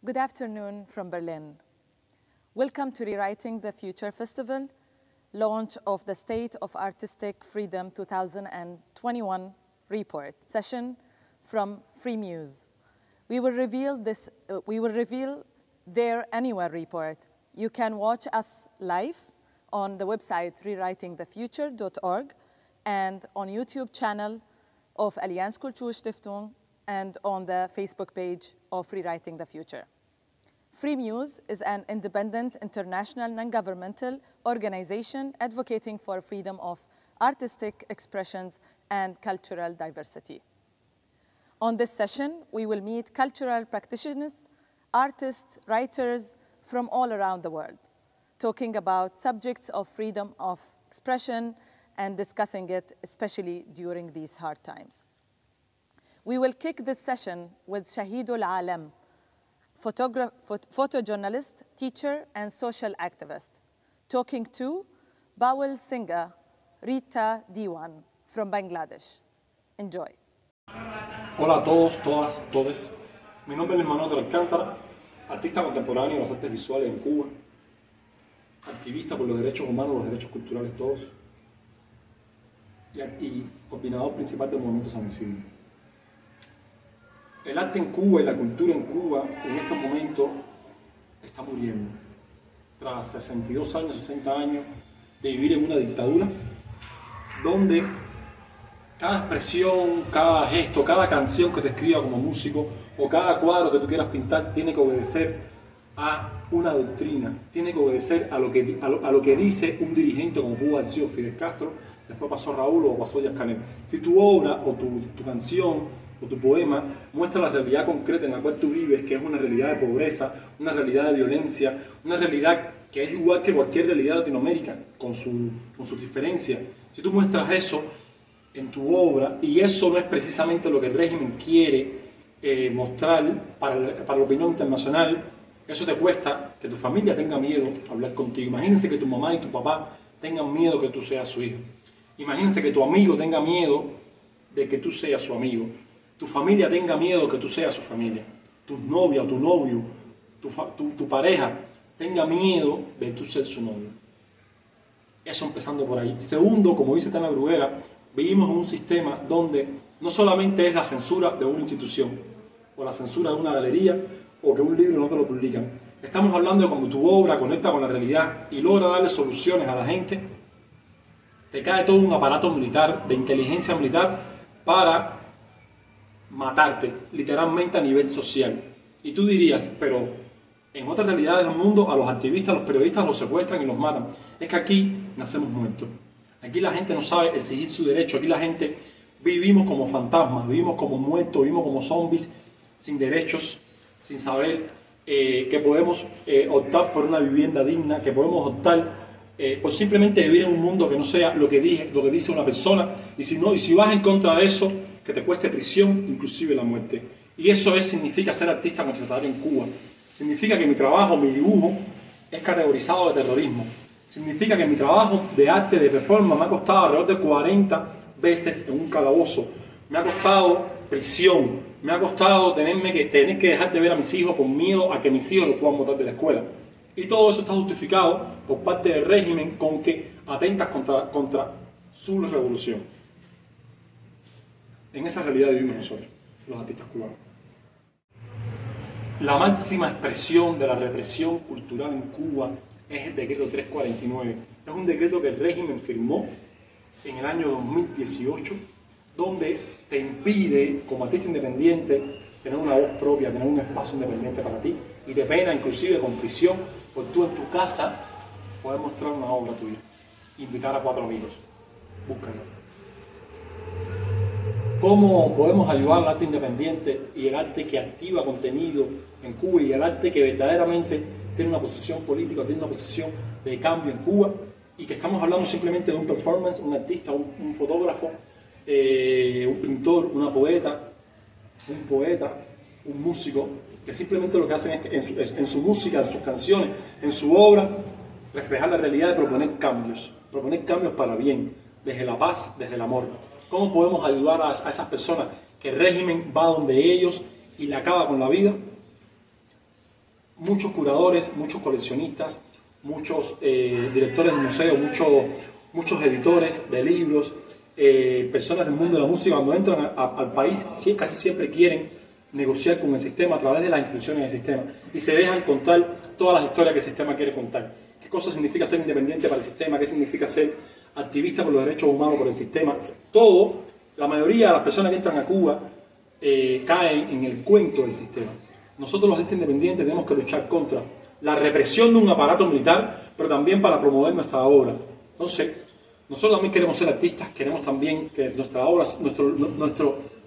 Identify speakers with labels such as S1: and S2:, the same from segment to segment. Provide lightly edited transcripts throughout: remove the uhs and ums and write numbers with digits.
S1: Good afternoon from Berlin. Welcome to Rewriting the Future Festival, launch of the State of Artistic Freedom 2021 report session from Freemuse. We will reveal their annual report. You can watch us live on the website rewritingthefuture.org and on YouTube channel of Allianz Kulturstiftung and on the Facebook page of Rewriting the Future. Freemuse is an independent international non-governmental organization advocating for freedom of artistic expressions and cultural diversity. On this session, we will meet cultural practitioners, artists, writers from all around the world, talking about subjects of freedom of expression and discussing it, especially during these hard times. We will kick this session with Shahidul Alam, photojournalist, teacher, and social activist, talking to Bawal singer Rita Diwan from Bangladesh. Enjoy.
S2: Hola a todos, todas, todes. Mi nombre es Manuel Alcántara, artista contemporáneo de las artes visuales en Cuba, activista por los derechos humanos, los derechos culturales todos, y coordinador principal del movimiento San Isidro. El arte en Cuba y la cultura en Cuba en estos momentos está muriendo. Tras 62 años, 60 años de vivir en una dictadura, donde cada expresión, cada gesto, cada canción que te escriba como músico o cada cuadro que tú quieras pintar tiene que obedecer a una doctrina, tiene que obedecer a lo que dice un dirigente como pudo haber sido Fidel Castro, después pasó Raúl o pasó Díaz Canel. Si tu obra o tu canción o tu poema muestra la realidad concreta en la cual tú vives, que es una realidad de pobreza, una realidad de violencia, una realidad que es igual que cualquier realidad de Latinoamérica, con sus diferencias. Si tú muestras eso en tu obra, y eso no es precisamente lo que el régimen quiere mostrar para la opinión internacional, eso te cuesta que tu familia tenga miedo a hablar contigo. Imagínense que tu mamá y tu papá tengan miedo que tú seas su hijo. Imagínense que tu amigo tenga miedo de que tú seas su amigo. Tu familia tenga miedo que tú seas su familia. Tu novia o tu novio, tu pareja tenga miedo de tú ser su novio. Eso empezando por ahí. Segundo, como dice Tana Bruguera, vivimos en un sistema donde no solamente es la censura de una institución o la censura de una galería o que un libro no te lo publican. Estamos hablando de cuando tu obra conecta con la realidad y logra darle soluciones a la gente, te cae todo un aparato militar, de inteligencia militar, para matarte, literalmente a nivel social. Y tú dirías, pero en otras realidades del mundo a los activistas, a los periodistas los secuestran y los matan. Es que aquí nacemos muertos. Aquí la gente no sabe exigir su derecho. Aquí la gente vivimos como fantasmas, vivimos como muertos, vivimos como zombies, sin derechos, sin saber que podemos optar por una vivienda digna, que podemos optar por simplemente vivir en un mundo que no sea lo que dice una persona, y si vas en contra de eso, que te cueste prisión, inclusive la muerte. Y eso significa ser artista constatador en Cuba. Significa que mi trabajo, mi dibujo, es categorizado de terrorismo. Significa que mi trabajo de arte, de performance, me ha costado alrededor de 40 veces en un calabozo. Me ha costado prisión. Me ha costado tener que dejar de ver a mis hijos por miedo a que mis hijos los puedan botar de la escuela. Y todo eso está justificado por parte del régimen con que atentas contra su revolución. En esa realidad vivimos nosotros, los artistas cubanos. La máxima expresión de la represión cultural en Cuba es el decreto 349. Es un decreto que el régimen firmó en el año 2018, donde te impide, como artista independiente, tener una voz propia, tener un espacio independiente para ti, y te pena inclusive con prisión por tú en tu casa poder mostrar una obra tuya, invitar a 4 amigos. Búsquenlo. ¿Cómo podemos ayudar al arte independiente y el arte que activa contenido en Cuba y el arte que verdaderamente tiene una posición política, tiene una posición de cambio en Cuba, y que estamos hablando simplemente de un performance, un artista, un fotógrafo, un pintor, una poeta, un músico, que simplemente lo que hacen es en su música, en sus canciones, en su obra, reflejar la realidad de proponer cambios para bien, desde la paz, desde el amor. ¿Cómo podemos ayudar a esas personas que el régimen va donde ellos y le acaba con la vida? muchos curadores, muchos coleccionistas, muchos directores de museos, muchos editores de libros, personas del mundo de la música, cuando entran al país casi siempre quieren negociar con el sistema a través de las instituciones del sistema y se dejan contar todas las historias que el sistema quiere contar. ¿Qué cosa significa ser independiente para el sistema? ¿Qué significa ser activista por los derechos humanos por el sistema? Todo, la mayoría de las personas que entran a Cuba caen en el cuento del sistema. Nosotros los artistas independientes tenemos que luchar contra la represión de un aparato militar, pero también para promover nuestra obra. Entonces, nosotros también queremos ser artistas, queremos también que nuestra obra,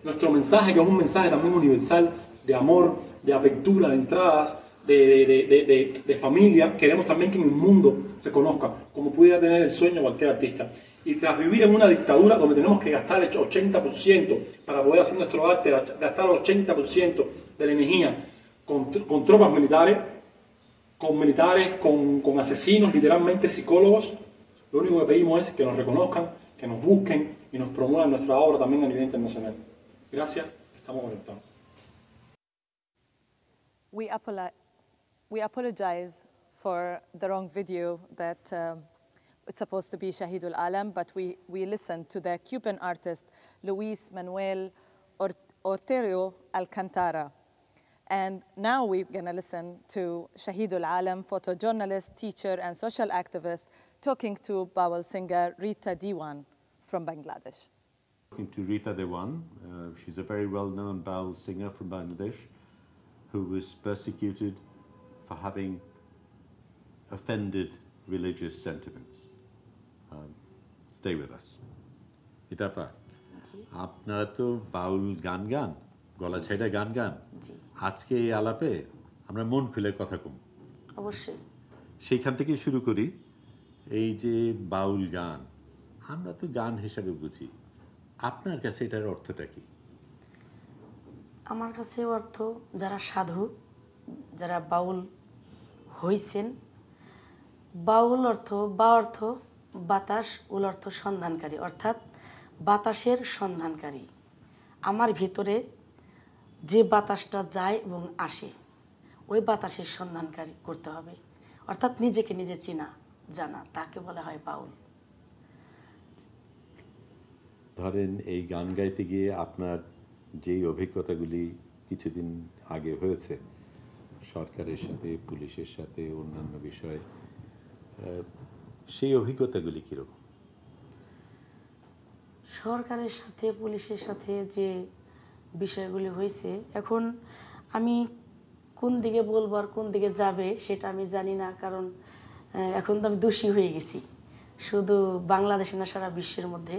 S2: nuestro mensaje, que es un mensaje también universal, de amor, de apertura, de entradas, de familia, queremos también que en el mundo se conozca, como pudiera tener el sueño cualquier artista. Y tras vivir en una dictadura donde tenemos que gastar el 80% para poder hacer nuestro arte, gastar el 80% de la energía con tropas militares, con asesinos, literalmente psicólogos, lo único que pedimos es que nos reconozcan, que nos busquen y nos promuevan nuestra obra también a nivel internacional. Gracias, estamos conectados.
S1: We apologize for the wrong video that it's supposed to be Shahidul Alam, but we listened to the Cuban artist Luis Manuel Ortega Alcantara. And now we're going to listen to Shahidul Alam, photojournalist, teacher, and social activist, talking to Bawal singer Rita Diwan from Bangladesh.
S3: Talking to Rita Diwan, she's a very well-known Bawal singer from Bangladesh who was persecuted for having offended religious sentiments. Stay with us. Itapa, আপনারা তো বাউল গান গান, গলা ছেড়ে গান গান। আজকে এই আলাপে আমরা মন খুলে কথা কম।
S4: অবশ্যই।
S3: সেইখান থেকে শুরু করি। এই যে বাউল গান, আমরা তো গান হিসাবে বুঝি। আপনার কাছে এটার অর্থটা কি?
S4: আমার কাছে অর্থ যারা সাধু, যারা বাউল হইছেন, বাউল অর্থ বাতাস, উল অর্থ সন্ধানকারী, অর্থাৎ বাতাসের সন্ধানকারী। আমার ভিতরে যে বাতাসটা যায় এবং আসে, ওই বাতাসের সন্ধানকারী করতে হবে, অর্থাৎ নিজেকে নিজে চেনা জানা, তাকে বলা হয় বাউল।
S3: ধরেন এই গান গাইতে গিয়ে আপনার যেই অভিজ্ঞতাগুলি কিছুদিন আগে হয়েছে সরকারের সাথে, পুলিশের সাথে, অন্যান্য বিষয়, সেই অভিজ্ঞতাগুলি কীরকম?
S4: সরকারের সাথে, পুলিশের সাথে যে বিষয়গুলি হয়েছে, এখন আমি কোন দিকে বলবো আর কোন দিকে যাবে সেটা আমি জানি না, কারণ এখন তো আমি দোষী হয়ে গেছি, শুধু বাংলাদেশে না সারা বিশ্বের মধ্যে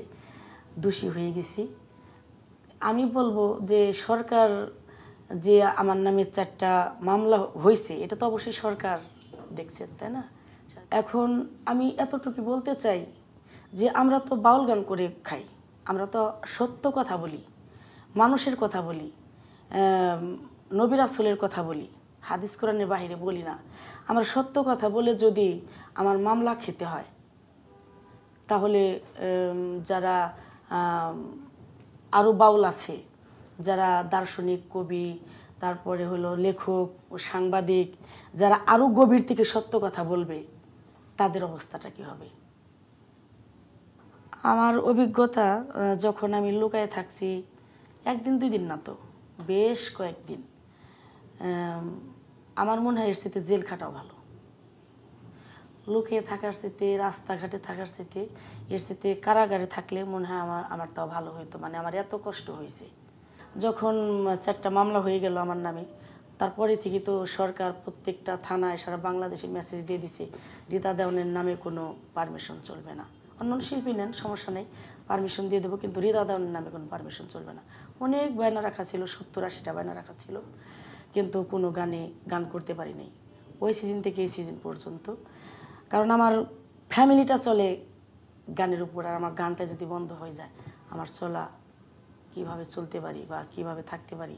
S4: দোষী হয়ে গেছি। আমি বলবো যে সরকার যে আমার নামে 4টা মামলা হয়েছে, এটা তো অবশ্যই সরকার দেখছে, তাই না? এখন আমি এতটুকু বলতে চাই যে আমরা তো বাউল গান করে খাই, আমরা তো সত্য কথা বলি, মানুষের কথা বলি, নবী রাসূলের কথা বলি, হাদিস কোরআনের বাইরে বলি না। আমরা সত্য কথা বলে যদি আমার মামলা খেতে হয়, তাহলে যারা আরও বাউল আছে, যারা দার্শনিক, কবি, তারপরে হলো লেখক ও সাংবাদিক, যারা আরও গভীর থেকে সত্য কথা বলবে, তাদের অবস্থাটা কী হবে? আমার অভিজ্ঞতা, যখন আমি লুকায়ে থাকছি, 1 দিন 2 দিন না তো, বেশ কয়েকদিন, আমার মনে হয় এর সাথে জেল খাটাও ভালো। লুকিয়ে থাকার সাথে, রাস্তাঘাটে থাকার সাথে, এর সাথে কারাগারে থাকলে মনে হয় আমার তাও ভালো হইতো। মানে আমার এত কষ্ট হয়েছে। যখন 4টা মামলা হয়ে গেল আমার নামে, তারপরে থেকে তো সরকার প্রত্যেকটা থানায় সারা বাংলাদেশে মেসেজ দিয়ে দিছে, রীতা দেওয়ানের নামে কোনো পারমিশন চলবে না। অন্য শিল্পী নেন, সমস্যা নেই, পারমিশন দিয়ে দেবো, কিন্তু রীতা দেওয়ানের নামে কোনো পারমিশন চলবে না। অনেক বায়না রাখা ছিল, 70-80টা বায়না রাখা ছিল, কিন্তু কোনো গান করতে পারি নাই ওই সিজন থেকে এই সিজন পর্যন্ত। কারণ আমার ফ্যামিলিটা চলে গানের উপর, আর আমার গানটা যদি বন্ধ হয়ে যায়, আমার চলা কিভাবে চলতে পারি বা কিভাবে থাকতে পারি,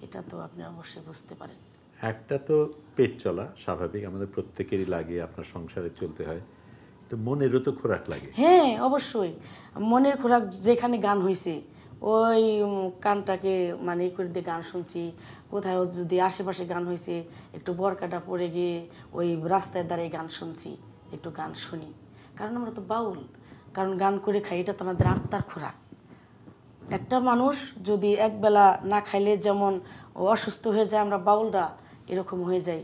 S4: এটা তো আপনি অবশ্যই বুঝতে পারেন।
S3: একটা তো পেট চলা স্বাভাবিক, আমাদের প্রত্যেকেরই লাগে, আপনার সংসারে চলতে হয়, তো মনেরও তো খোরাক লাগে।
S4: হ্যাঁ, অবশ্যই মনের খোরাক। যেখানে গান হয়েছে ওই কানটাকে মানে করে দিয়ে গান শুনছি, কোথাও যদি আশেপাশে গান হয়েছে একটু বরকাটা পরে গিয়ে ওই রাস্তায় দাঁড়িয়ে গান শুনছি, একটু গান শুনি, কারণ আমরা তো বাউল, কারণ গান করে খাই, এটা তো আমাদের আত্মার খোরাক। একটা মানুষ যদি একবেলা না খাইলে যেমন অসুস্থ হয়ে যায়, আমরা বাউলরা এরকম হয়ে যাই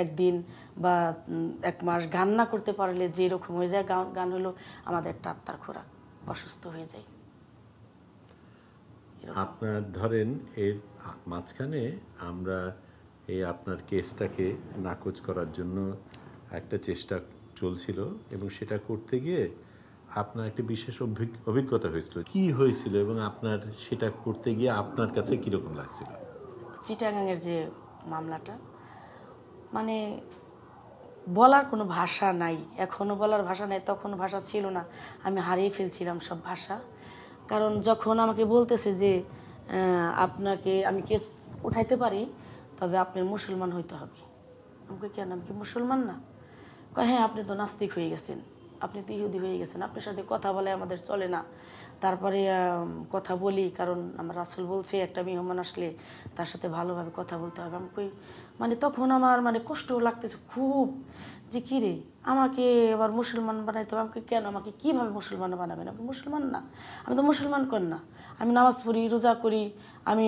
S4: একদিন বা 1 মাস গান না করতে পারলে যে এরকম হয়ে যায়, গান হলো আমাদের একটা আত্মার খোরাক, অসুস্থ হয়ে যায়।
S3: আপনার ধরেন এর মাঝখানে আমরা এই আপনার কেসটাকে নাকচ করার জন্য একটা চেষ্টা চলছিল, এবং সেটা করতে গিয়ে আপনার একটা বিশেষ অভিজ্ঞতা হয়েছিল। কি হয়েছিল এবং আপনার সেটা করতে গিয়ে আপনার কাছে কীরকম লাগছিল?
S4: চিটাগাংয়ের যে মামলাটা, মানে বলার কোনো ভাষা নাই, এখনও বলার ভাষা নাই, তখন ভাষা ছিল না, আমি হারিয়ে ফেলছিলাম সব ভাষা। কারণ যখন আমাকে বলতেছে যে আপনাকে আমি কেস উঠাইতে পারি, তবে আপনার মুসলমান হইতে হবে। আমাকে কেন, আমি কি মুসলমান না? কয় হ্যাঁ, আপনি তো নাস্তিক হয়ে গেছেন, আপনি তো ইহুদি হয়ে গেছেন, আপনার সাথে কথা বলে আমাদের চলে না। তারপরে কথা বলি, কারণ আমার রাসূল বলছে একটা মেহমান আসলে তার সাথে ভালোভাবে কথা বলতে হবে। আমি কই মানে তখন আমার মানে কষ্ট লাগতেছে খুব, যে কী রে, আমাকে আবার মুসলমান বানাইতে হবে। আমাকে কেন, আমাকে কীভাবে মুসলমান বানাবেন? আমি মুসলমান না, আমি তো মুসলমান কর না, আমি নামাজ পড়ি, রোজা করি, আমি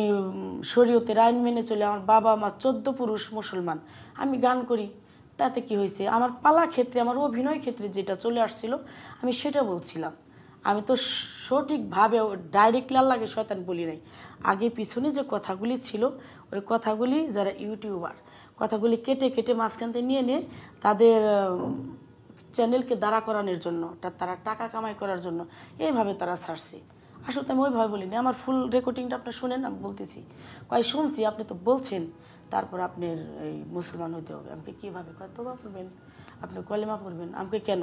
S4: শরীয়তের আইন মেনে চলি, আমার বাবা মা 14 পুরুষ মুসলমান, আমি গান করি, তাতে কি হয়েছে? আমার পালা ক্ষেত্রে, আমার অভিনয় ক্ষেত্রে যেটা চলে আসছিল আমি সেটা বলছিলাম। আমি তো সঠিকভাবে ডাইরেক্টলি আল্লাহকে শয়তান বলি নাই, আগে পিছনে যে কথাগুলি ছিল ওই কথাগুলি যারা ইউটিউবার কথাগুলি কেটে কেটে মাঝখান থেকে নিয়ে নিয়ে তাদের চ্যানেলকে দাঁড়া করানোর জন্য, তারা টাকা কামাই করার জন্য এইভাবে তারা ছাড়ছে। আসলে আমি ওইভাবে বলিনি, আমার ফুল রেকর্ডিংটা আপনি শুনেন, আমি বলতেছি। কয় শুনছি, আপনি তো বলছেন তারপর আপনার এই মুসলমান হইতে হবে। আমাকে কীভাবে? কয় তোবা পড়বেন, আপনি কলেমা পড়বেন। আমাকে কেন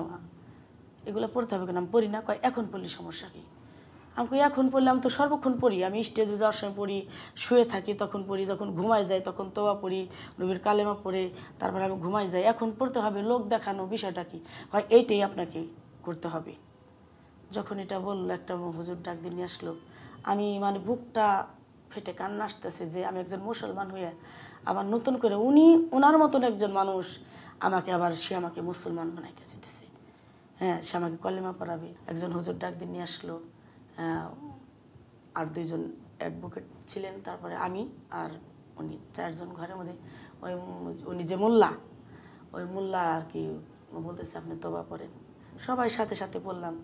S4: এগুলো পড়তে হবে? কেন আমি পড়ি না। কয় এখন পড়লি সমস্যা কী? আমাকে এখন পড়লে, আমি তো সর্বক্ষণ পড়ি, আমি স্টেজে যাওয়ার সময় পড়ি, শুয়ে থাকি তখন পড়ি, যখন ঘুমাই যাই তখন তোবা পড়ি, নবীর কালেমা পড়ে তারপরে আমি ঘুমাই যাই। এখন পড়তে হবে, লোক দেখানো বিষয়টা কি? হয় এইটাই আপনাকে করতে হবে। যখন এটা বললো, একটা হুজুর ডাক দিয়ে নিয়ে আসলো, আমি মানে বুকটা ফেটে কান্না আসতেছে যে আমি একজন মুসলমান হয়ে আবার নতুন করে ওনার মতন একজন মানুষ আমাকে আবার, সে আমাকে মুসলমান বানাইতে চেয়েছে। হ্যাঁ, সে আমাকে কলেমা পড়াবে। একজন হুজুর ডাক দিয়ে নিয়ে আসলো, আর 2 জন অ্যাডভোকেট ছিলেন, তারপরে আমি আর উনি, 4 জন ঘরের মধ্যে। উনি যে মোল্লা, ওই মোল্লা আর কি বলতেছে আপনি তোবা পড়েন। সবাই সাথে সাথে বললাম,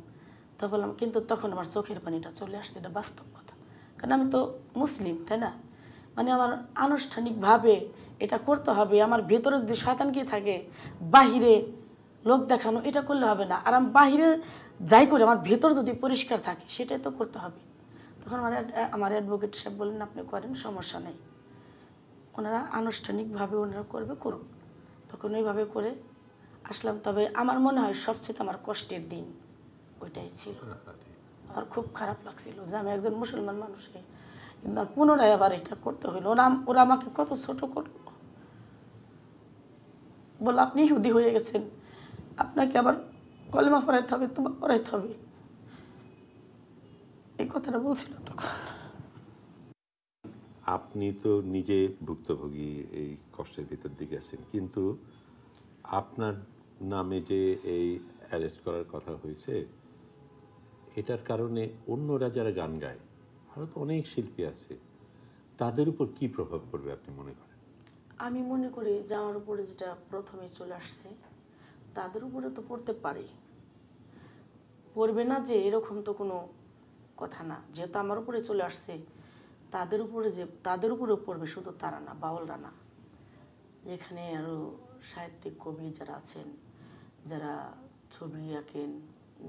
S4: তো বললাম, কিন্তু তখন আমার চোখের পানিটা চলে আসছে, এটা বাস্তব কথা, কারণ আমি তো মুসলিম, তাই না? মানে আমার আনুষ্ঠানিকভাবে এটা করতে হবে। আমার ভেতরে যদি শয়তান কি থাকে, বাহিরে লোক দেখানো এটা করলে হবে না। আর আমি বাহিরে যাই করে আমার ভেতর যদি পরিষ্কার থাকে সেটাই তো করতে হবে। তখন আমার অ্যাডভোকেট সাহেব বললেন আপনি করেন, সমস্যা নেই, ওনারা আনুষ্ঠানিকভাবে ওনারা করবে, করুন। তখন ওইভাবে করে আসলাম। তবে আমার মনে হয় সবচেয়ে আমার কষ্টের দিন ওইটাই ছিল। আমার খুব খারাপ লাগছিল যে আমি একজন মুসলমান মানুষকে, কিন্তু পুনরায় আবার এটা করতে হইলো। ওরা আমাকে কত ছোট করলো, বললো আপনি ইহুদি হয়ে গেছেন, আপনাকে আবার কলেমা পড়াইতে হবে, তোবা পড়াইতে হবে, এই কথাটা বলছিল তখন।
S3: আপনি তো নিজে ভুক্তভোগী, এই কষ্টের ভিতর দিকে আছেন, কিন্তু আপনার নামে যে এই অ্যারেস্ট করার কথা হয়েছে, এটার কারণে অন্যরা যারা গান গায়, আরও তো অনেক শিল্পী আছে, তাদের উপর কি প্রভাব পড়বে আপনি মনে করেন?
S4: আমি মনে করি যে আমার উপরে যেটা প্রথমে চলে আসছে, তাদের উপরে তো পড়তে পারে, পড়বে না যে এরকম তো কোনো কথা না। যেহেতু আমার উপরে চলে আসছে, তাদের উপরেও পড়বে, শুধু তারা না, বাউলরা না, যেখানে আরও সাহিত্যিক কবি যারা আছেন, যারা ছবি আঁকেন,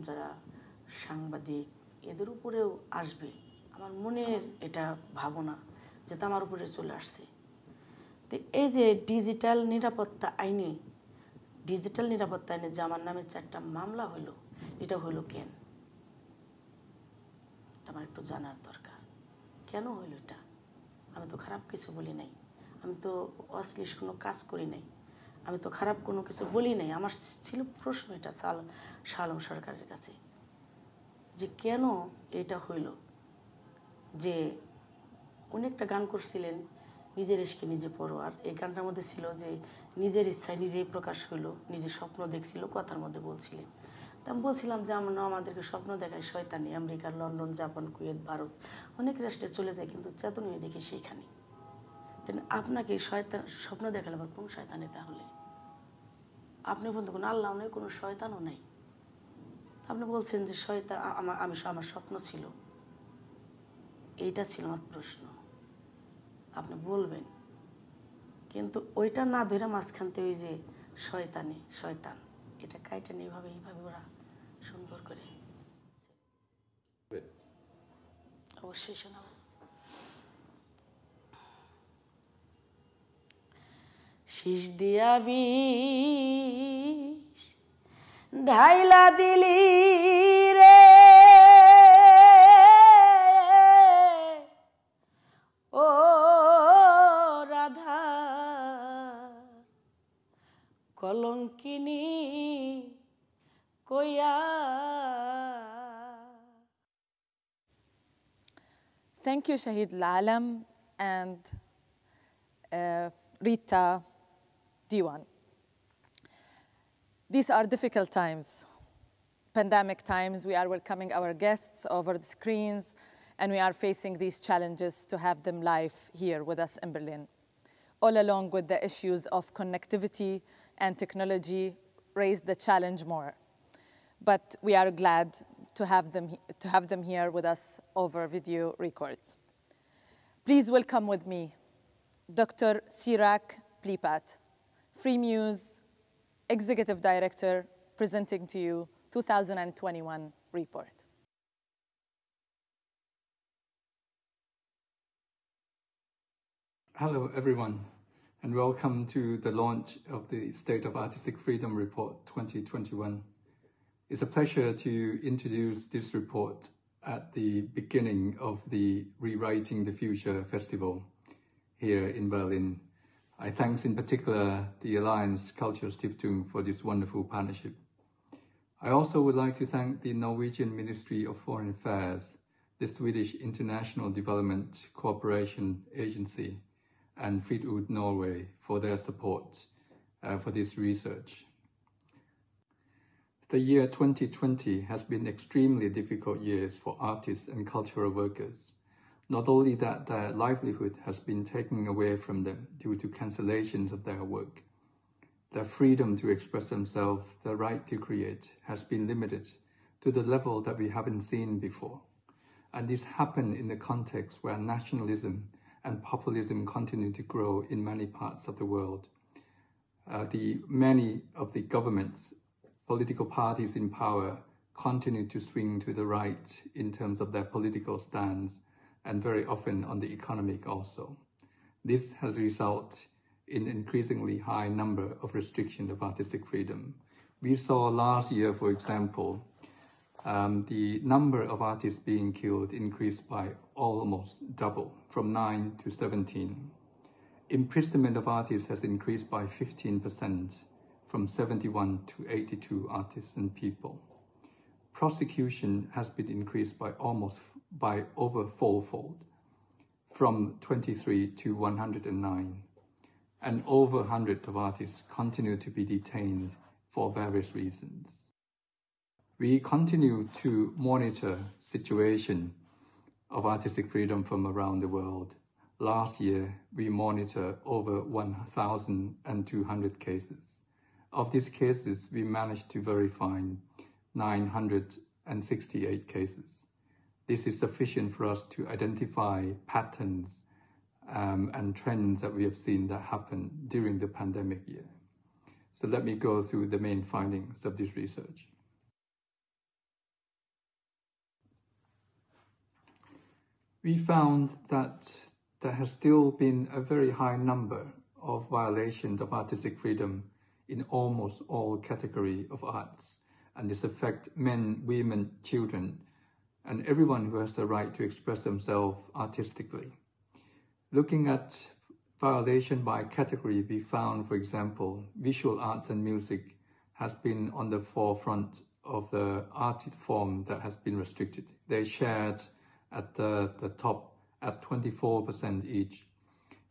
S4: যারা সাংবাদিক, এদের উপরেও আসবে। আমার মনের এটা ভাবনা যেটা আমার উপরে চলে আসছে। তো এই যে ডিজিটাল নিরাপত্তা আইনে যে আমার নামে 4টা মামলা হলো, এটা হলো কেন? আমার একটু জানার দরকার, কেন হইল এটা? আমি তো খারাপ কিছু বলি নাই, আমি তো অশ্লীল কোনো কাজ করি নাই, আমি তো খারাপ কোনো কিছু বলি নাই। আমার ছিল প্রশ্ন এটা শাহ আলম সরকারের কাছে, যে কেন এটা হইল। যে উনি একটা গান করছিলেন নিজের ইশকে নিজে পড়ো, আর এই গানটার মধ্যে ছিল যে নিজের ইচ্ছায় নিজেই প্রকাশ হইলো, নিজের স্বপ্ন দেখছিল, কথার মধ্যে বলছিলেন। তা আমি বলছিলাম যে আমাদেরকে স্বপ্ন দেখায় শয়তানি, America, London, Japan, Kuwait, Bharat অনেক রাষ্ট্রে চলে যায়, কিন্তু চেতনীয় দেখি সেইখানে। আপনাকে শয়তান স্বপ্ন দেখালে আবার কোন শয়তানে? তাহলে আপনি বলতে কোনো আল্লাহ নেই, কোনো শয়তানও নেই। আপনি বলছেন যে শয়তান, আমার স্বপ্ন ছিল, এইটা ছিল আমার প্রশ্ন। আপনি বলবেন, কিন্তু ওইটা না ধরে মাঝখানতে ওই যে শয়তান এটা কাইটা নেই, এইভাবে ওরা সুন্দর করে অবশ্যই শোনাব। শীষ দিয়া বিষ ঢাইলা দিলি রে ও রাধা কলঙ্কিনী কইয়া।
S1: Thank you, Shahid Lalam and Rita Diwan. These are difficult times, pandemic times. We are welcoming our guests over the screens, and we are facing these challenges to have them live here with us in Berlin. All along with the issues of connectivity and technology raised the challenge more. But we are glad to have them here with us over video records. Please welcome with me Dr. Shuruk Amin, Freemuse Executive Director, presenting to you 2021 report.
S5: Hello, everyone, and welcome to the launch of the State of Artistic Freedom Report 2021. It's a pleasure to introduce this report at the beginning of the Rewriting the Future Festival here in Berlin. I thank in particular the Alliance Kulturstiftung for this wonderful partnership. I also would like to thank the Norwegian Ministry of Foreign Affairs, the Swedish International Development Cooperation Agency, and Fritt Norway for their support for this research. The year 2020 has been extremely difficult years for artists and cultural workers. Not only that their livelihood has been taken away from them due to cancellations of their work, their freedom to express themselves, their right to create, has been limited to the level that we haven't seen before. And this happened in the context where nationalism and populism continue to grow in many parts of the world. Many of the governments, political parties in power continue to swing to the right in terms of their political stance, and very often on the economic also. This has resulted in increasingly high number of restriction of artistic freedom. We saw last year, for example, the number of artists being killed increased by almost double, from 9 to 17. Imprisonment of artists has increased by 15%, from 71 to 82 artists and people. Prosecution has been increased by over fourfold, from 23 to 109. And over 100 of artists continue to be detained for various reasons. We continue to monitor situation of artistic freedom from around the world. Last year, we monitored over 1,200 cases. Of these cases, we managed to verify 968 cases. This is sufficient for us to identify patterns and trends that we have seen that happen during the pandemic year. So let me go through the main findings of this research. We found that there has still been a very high number of violations of artistic freedom in almost all categories of arts, and this affects men, women, children, and everyone who has the right to express themselves artistically. Looking at violation by category, we found, for example, visual arts and music has been on the forefront of the art form that has been restricted. They shared at the top at 24% each,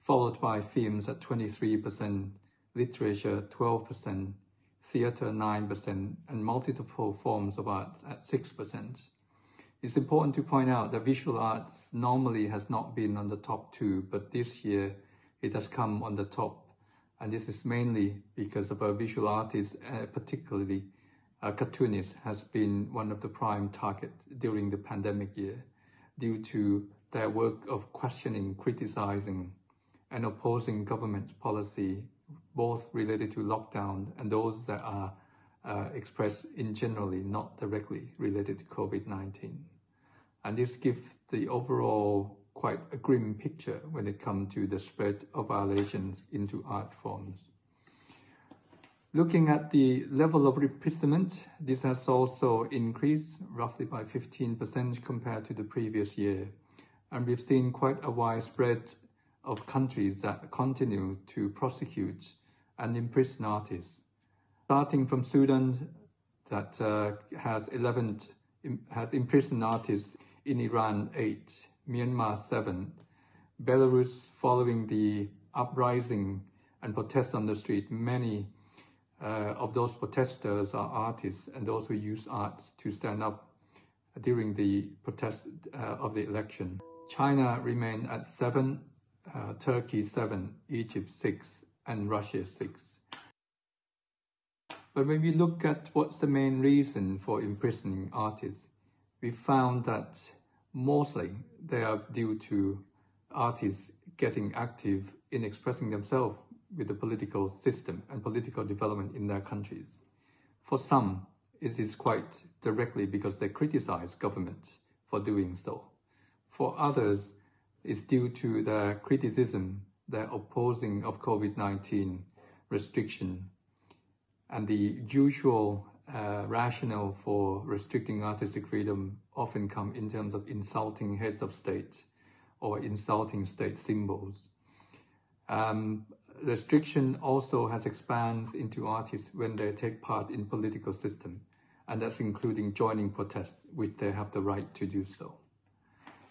S5: followed by films at 23%, literature 12%, theatre 9%, and multiple forms of arts at 6%. It's important to point out that visual arts normally has not been on the top two, but this year it has come on the top. And this is mainly because of our visual artists, particularly cartoonists, has been one of the prime targets during the pandemic year due to their work of questioning, criticizing, and opposing government policy, both related to lockdown and those that are expressed in generally, not directly related to COVID-19. And this gives the overall quite a grim picture when it comes to the spread of violations into art forms. Looking at the level of imprisonment, this has also increased roughly by 15% compared to the previous year. And we've seen quite a wide spread of countries that continue to prosecute and imprison artists. Starting from Sudan, that has imprisoned artists, in Iran 8, Myanmar 7, Belarus, following the uprising and protests on the street, many of those protesters are artists and those who use arts to stand up during the protest of the election. China remained at 7, Turkey 7, Egypt 6, and Russia 6. But when we look at what's the main reason for imprisoning artists, we found that mostly they are due to artists getting active in expressing themselves with the political system and political development in their countries. For some, it is quite directly because they criticize governments for doing so. For others, it's due to their criticism, their opposing of COVID-19 restriction, and the usual rationale for restricting artistic freedom often come in terms of insulting heads of state or insulting state symbols. Restriction also has expanded into artists when they take part in political system, and that's including joining protests, which they have the right to do so.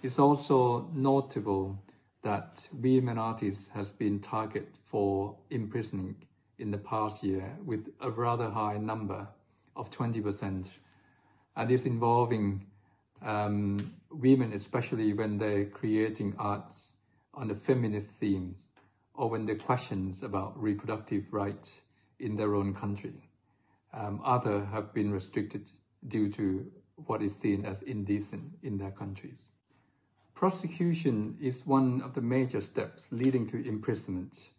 S5: It's also notable that women artists has been targeted for imprisoning in the past year with a rather high number of 20%, and this involving women, especially when they're creating arts on the feminist themes or when there are questions about reproductive rights in their own country. Others have been restricted due to what is seen as indecent in their countries. Prosecution is one of the major steps leading to imprisonment.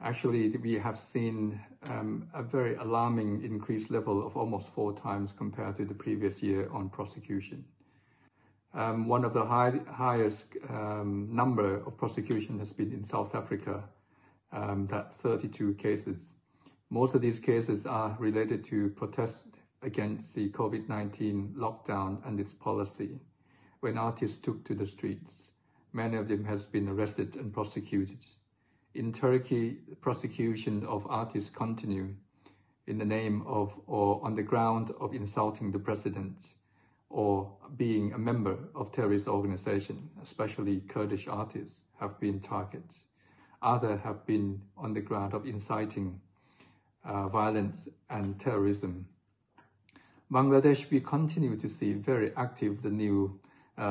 S5: Actually, we have seen a very alarming increased level of almost 4 times compared to the previous year on prosecution. One of the highest number of prosecution has been in South Africa, that's 32 cases. Most of these cases are related to protests against the COVID-19 lockdown and its policy. When artists took to the streets, many of them has been arrested and prosecuted. In Turkey, the prosecution of artists continue in the name of or on the ground of insulting the president or being a member of terrorist organization, especially Kurdish artists have been targeted. Others have been on the ground of inciting violence and terrorism. Bangladesh, we continue to see very active the new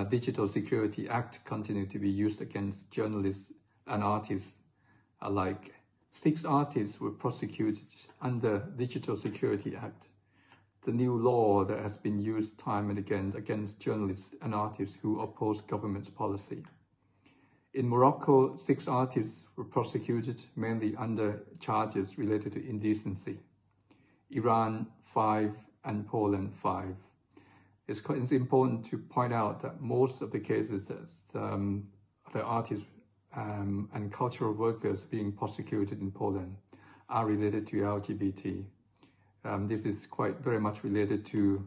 S5: Digital Security Act continue to be used against journalists and artists alike. 6 artists were prosecuted under Digital Security Act, the new law that has been used time and again against journalists and artists who oppose government's policy. In Morocco, 6 artists were prosecuted mainly under charges related to indecency. Iran, 5, and Poland, 5. It's important to point out that most of the cases that the artists and cultural workers being prosecuted in Poland are related to LGBT. This is quite very much related to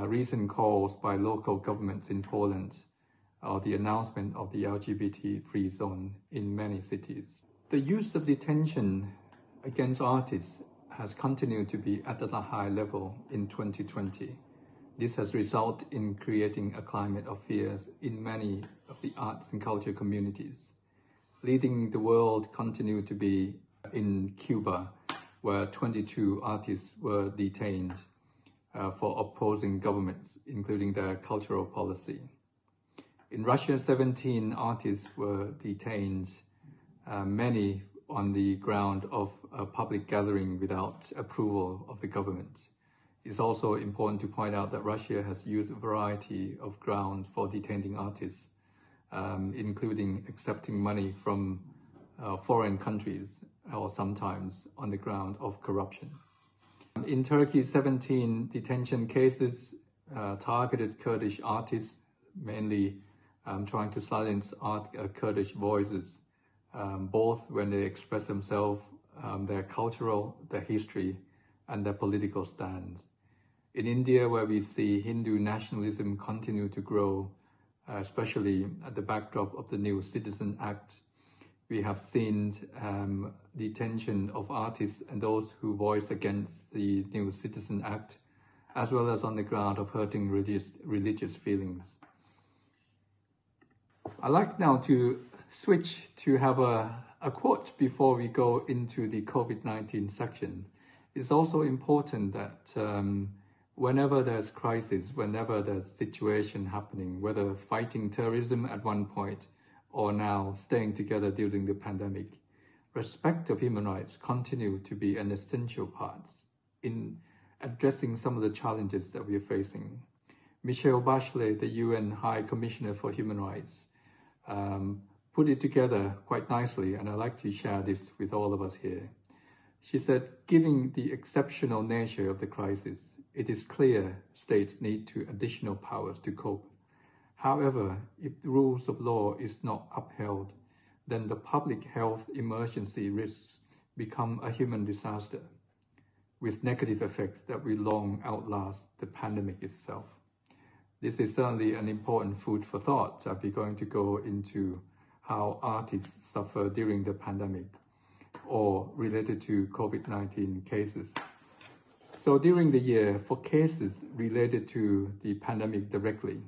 S5: recent calls by local governments in Poland or the announcement of the LGBT-free zone in many cities. The use of detention against artists has continued to be at a high level in 2020. This has resulted in creating a climate of fears in many of the arts and culture communities. Leading the world continued to be in Cuba, where 22 artists were detained for opposing governments, including their cultural policy. In Russia, 17 artists were detained, many on the ground of a public gathering without approval of the government. It's also important to point out that Russia has used a variety of grounds for detaining artists, including accepting money from foreign countries or sometimes on the ground of corruption. In Turkey, 17 detention cases targeted Kurdish artists, mainly trying to silence Kurdish voices, both when they express themselves, their cultural, their history, and their political stands. In India, where we see Hindu nationalism continue to grow, especially at the backdrop of the new Citizen Act, we have seen detention of artists and those who voice against the new Citizen Act, as well as on the ground of hurting religious feelings. I'd like now to switch to have a quote before we go into the COVID-19 section. It's also important that whenever there's crisis, whenever there's situation happening, whether fighting terrorism at one point or now staying together during the pandemic, respect of human rights continue to be an essential part in addressing some of the challenges that we are facing. Michelle Bachelet, the UN High Commissioner for Human Rights, put it together quite nicely, and I'd like to share this with all of us here. She said, given the exceptional nature of the crisis, it is clear states need additional powers to cope. However, if the rules of law is not upheld, then the public health emergency risks become a human disaster, with negative effects that will long outlast the pandemic itself. This is certainly an important food for thought as we're going to go into how artists suffer during the pandemic or related to COVID-19 cases. So during the year, for cases related to the pandemic directly,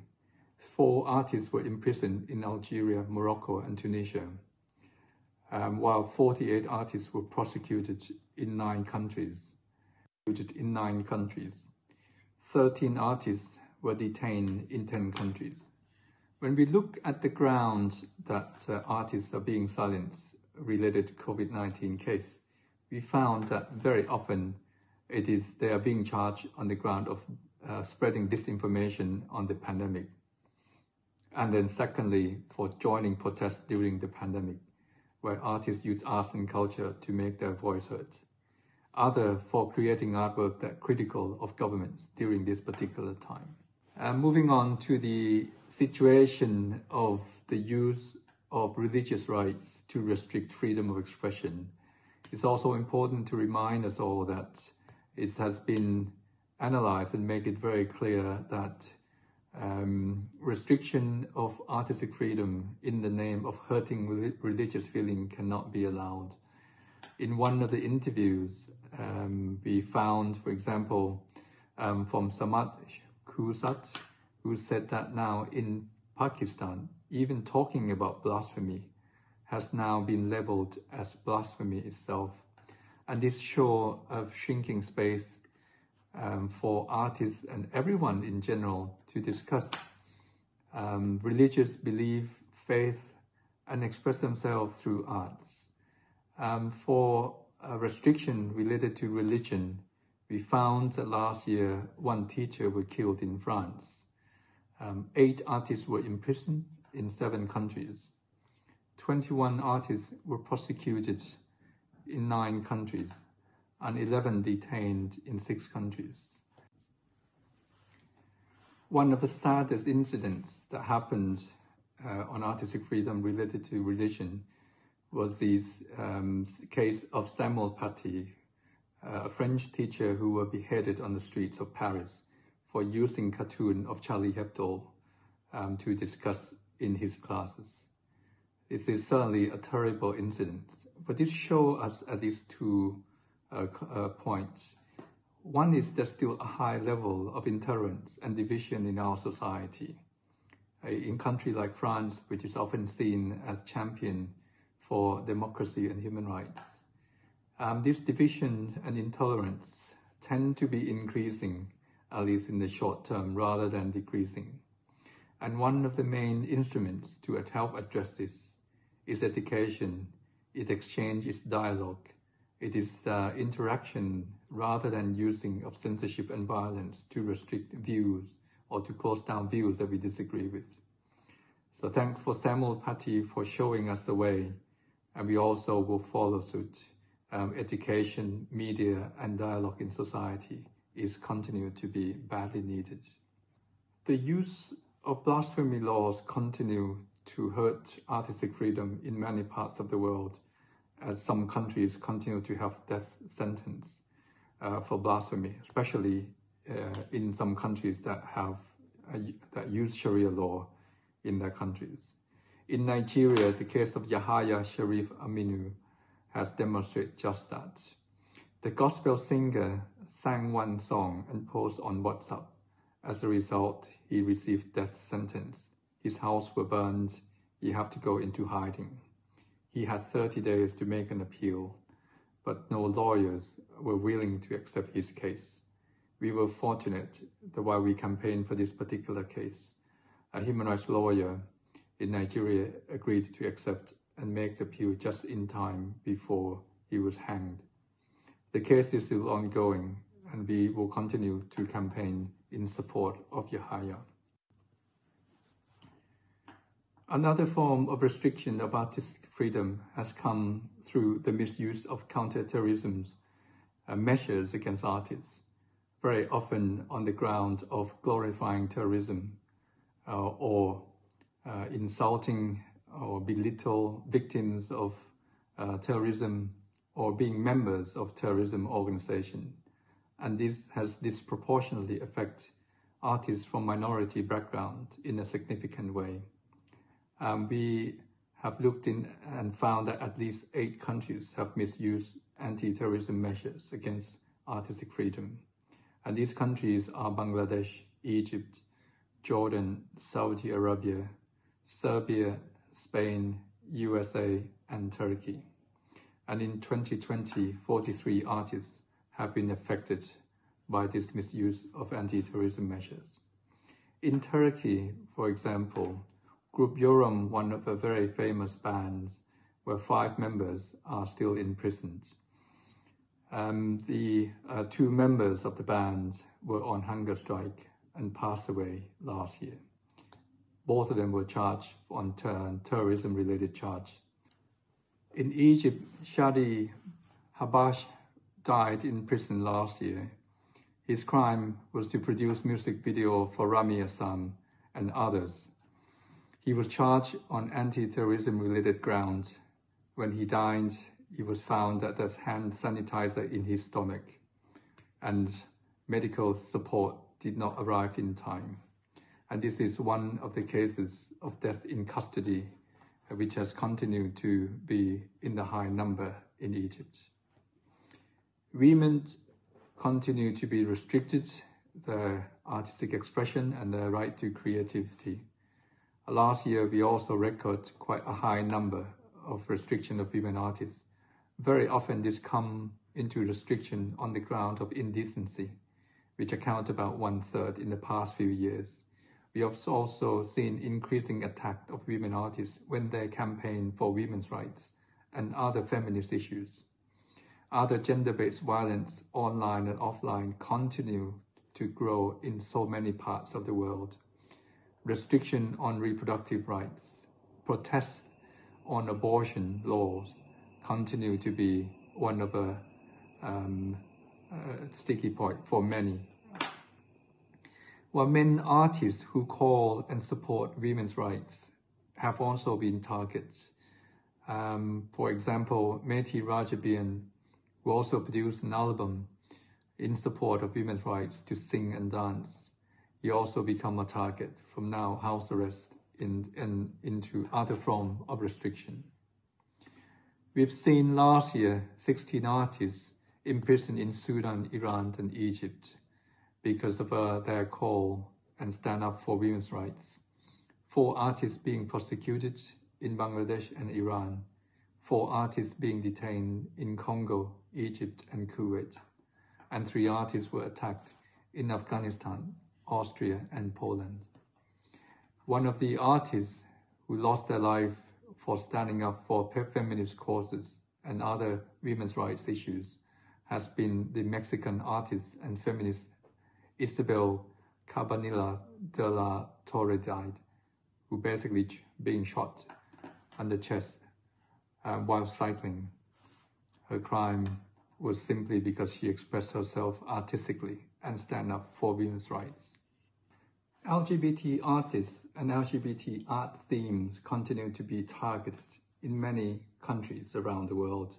S5: 4 artists were imprisoned in Algeria, Morocco, and Tunisia, while 48 artists were prosecuted in 9 countries. 13 artists were detained in 10 countries. When we look at the grounds that artists are being silenced related to COVID-19 case, we found that very often they are being charged on the ground of spreading disinformation on the pandemic. And then secondly, for joining protests during the pandemic, where artists use arts and culture to make their voice heard. Other for creating artwork that are critical of governments during this particular time. Moving on to the situation of the use of religious rights to restrict freedom of expression, it's also important to remind us all that it has been analyzed and make it very clear that restriction of artistic freedom in the name of hurting religious feeling cannot be allowed. In one of the interviews, we found, for example, from Samad Khusat, who said that now in Pakistan, even talking about blasphemy has now been labeled as blasphemy itself. And this shows a shrinking space for artists and everyone in general to discuss religious belief, faith, and express themselves through arts. For a restriction related to religion, we found that last year 1 teacher was killed in France. 8 artists were imprisoned in 7 countries. 21 artists were prosecuted in 9 countries and 11 detained in 6 countries. One of the saddest incidents that happened on artistic freedom related to religion was this case of Samuel Paty, a French teacher who was beheaded on the streets of Paris for using cartoon of Charlie Hebdo to discuss in his classes. This is certainly a terrible incident, but this shows us at least 2 points. One is there's still a high level of intolerance and division in our society. In countries like France, which is often seen as champion for democracy and human rights, this division and intolerance tend to be increasing, at least in the short term, rather than decreasing. And one of the main instruments to help address this is education. It exchanges dialogue. It is interaction rather than using of censorship and violence to restrict views or to close down views that we disagree with. So thanks for Samuel Paty for showing us the way, and we also will follow suit. Education, media, and dialogue in society is continued to be badly needed. The use of blasphemy laws continue to hurt artistic freedom in many parts of the world, as some countries continue to have death sentence for blasphemy, especially in some countries that use Sharia law in their countries. In Nigeria, the case of Yahaya Sharif Aminu has demonstrated just that. The gospel singer sang one song and posted on WhatsApp. As a result, he received death sentence. His house were burned. He had to go into hiding. He had 30 days to make an appeal, but no lawyers were willing to accept his case. We were fortunate that while we campaigned for this particular case, a human rights lawyer in Nigeria agreed to accept and make the appeal just in time before he was hanged. The case is still ongoing, and we will continue to campaign in support of Yahaya. Another form of restriction of artistic freedom has come through the misuse of counter-terrorism measures against artists, very often on the ground of glorifying terrorism or insulting or belittle victims of terrorism or being members of terrorism organization. And this has disproportionately affected artists from minority background in a significant way. We have looked in and found that at least 8 countries have misused anti-terrorism measures against artistic freedom. And these countries are Bangladesh, Egypt, Jordan, Saudi Arabia, Serbia, Spain, USA, and Turkey. And in 2020, 43 artists have been affected by this misuse of anti-terrorism measures. In Turkey, for example, Group Yorum, one of the very famous bands, where 5 members are still imprisoned. The 2 members of the band were on hunger strike and passed away last year. Both of them were charged on terrorism-related charge. In Egypt, Shadi Habash died in prison last year. His crime was to produce music video for Rami Assam and others. He was charged on anti-terrorism related grounds. When he died, he was found that there's hand sanitizer in his stomach, and medical support did not arrive in time. And this is one of the cases of death in custody, which has continued to be in the high number in Egypt. Women continue to be restricted their artistic expression and their right to creativity. Last year, we also recorded quite a high number of restriction of women artists. Very often this comes into restriction on the ground of indecency, which account about 1/3 in the past few years. We have also seen increasing attack of women artists when they campaign for women's rights and other feminist issues. Other gender-based violence, online and offline, continue to grow in so many parts of the world. Restriction on reproductive rights, protests on abortion laws continue to be one of a sticky point for many. While men artists who call and support women's rights have also been targets. For example, Mehdi Rajabian, who also produced an album in support of women's rights to sing and dance, he also become a target from now house arrest into other form of restriction. We've seen last year 16 artists imprisoned in Sudan, Iran, and Egypt because of their call and stand up for women's rights. 4 artists being prosecuted in Bangladesh and Iran. 4 artists being detained in Congo, Egypt, and Kuwait. And 3 artists were attacked in Afghanistan, Austria, and Poland. One of the artists who lost their life for standing up for feminist causes and other women's rights issues has been the Mexican artist and feminist Isabel Cabanilla de la Torre died, who basically being shot on the chest while cycling. Her crime was simply because she expressed herself artistically and stand up for women's rights. LGBT artists and LGBT art themes continue to be targeted in many countries around the world.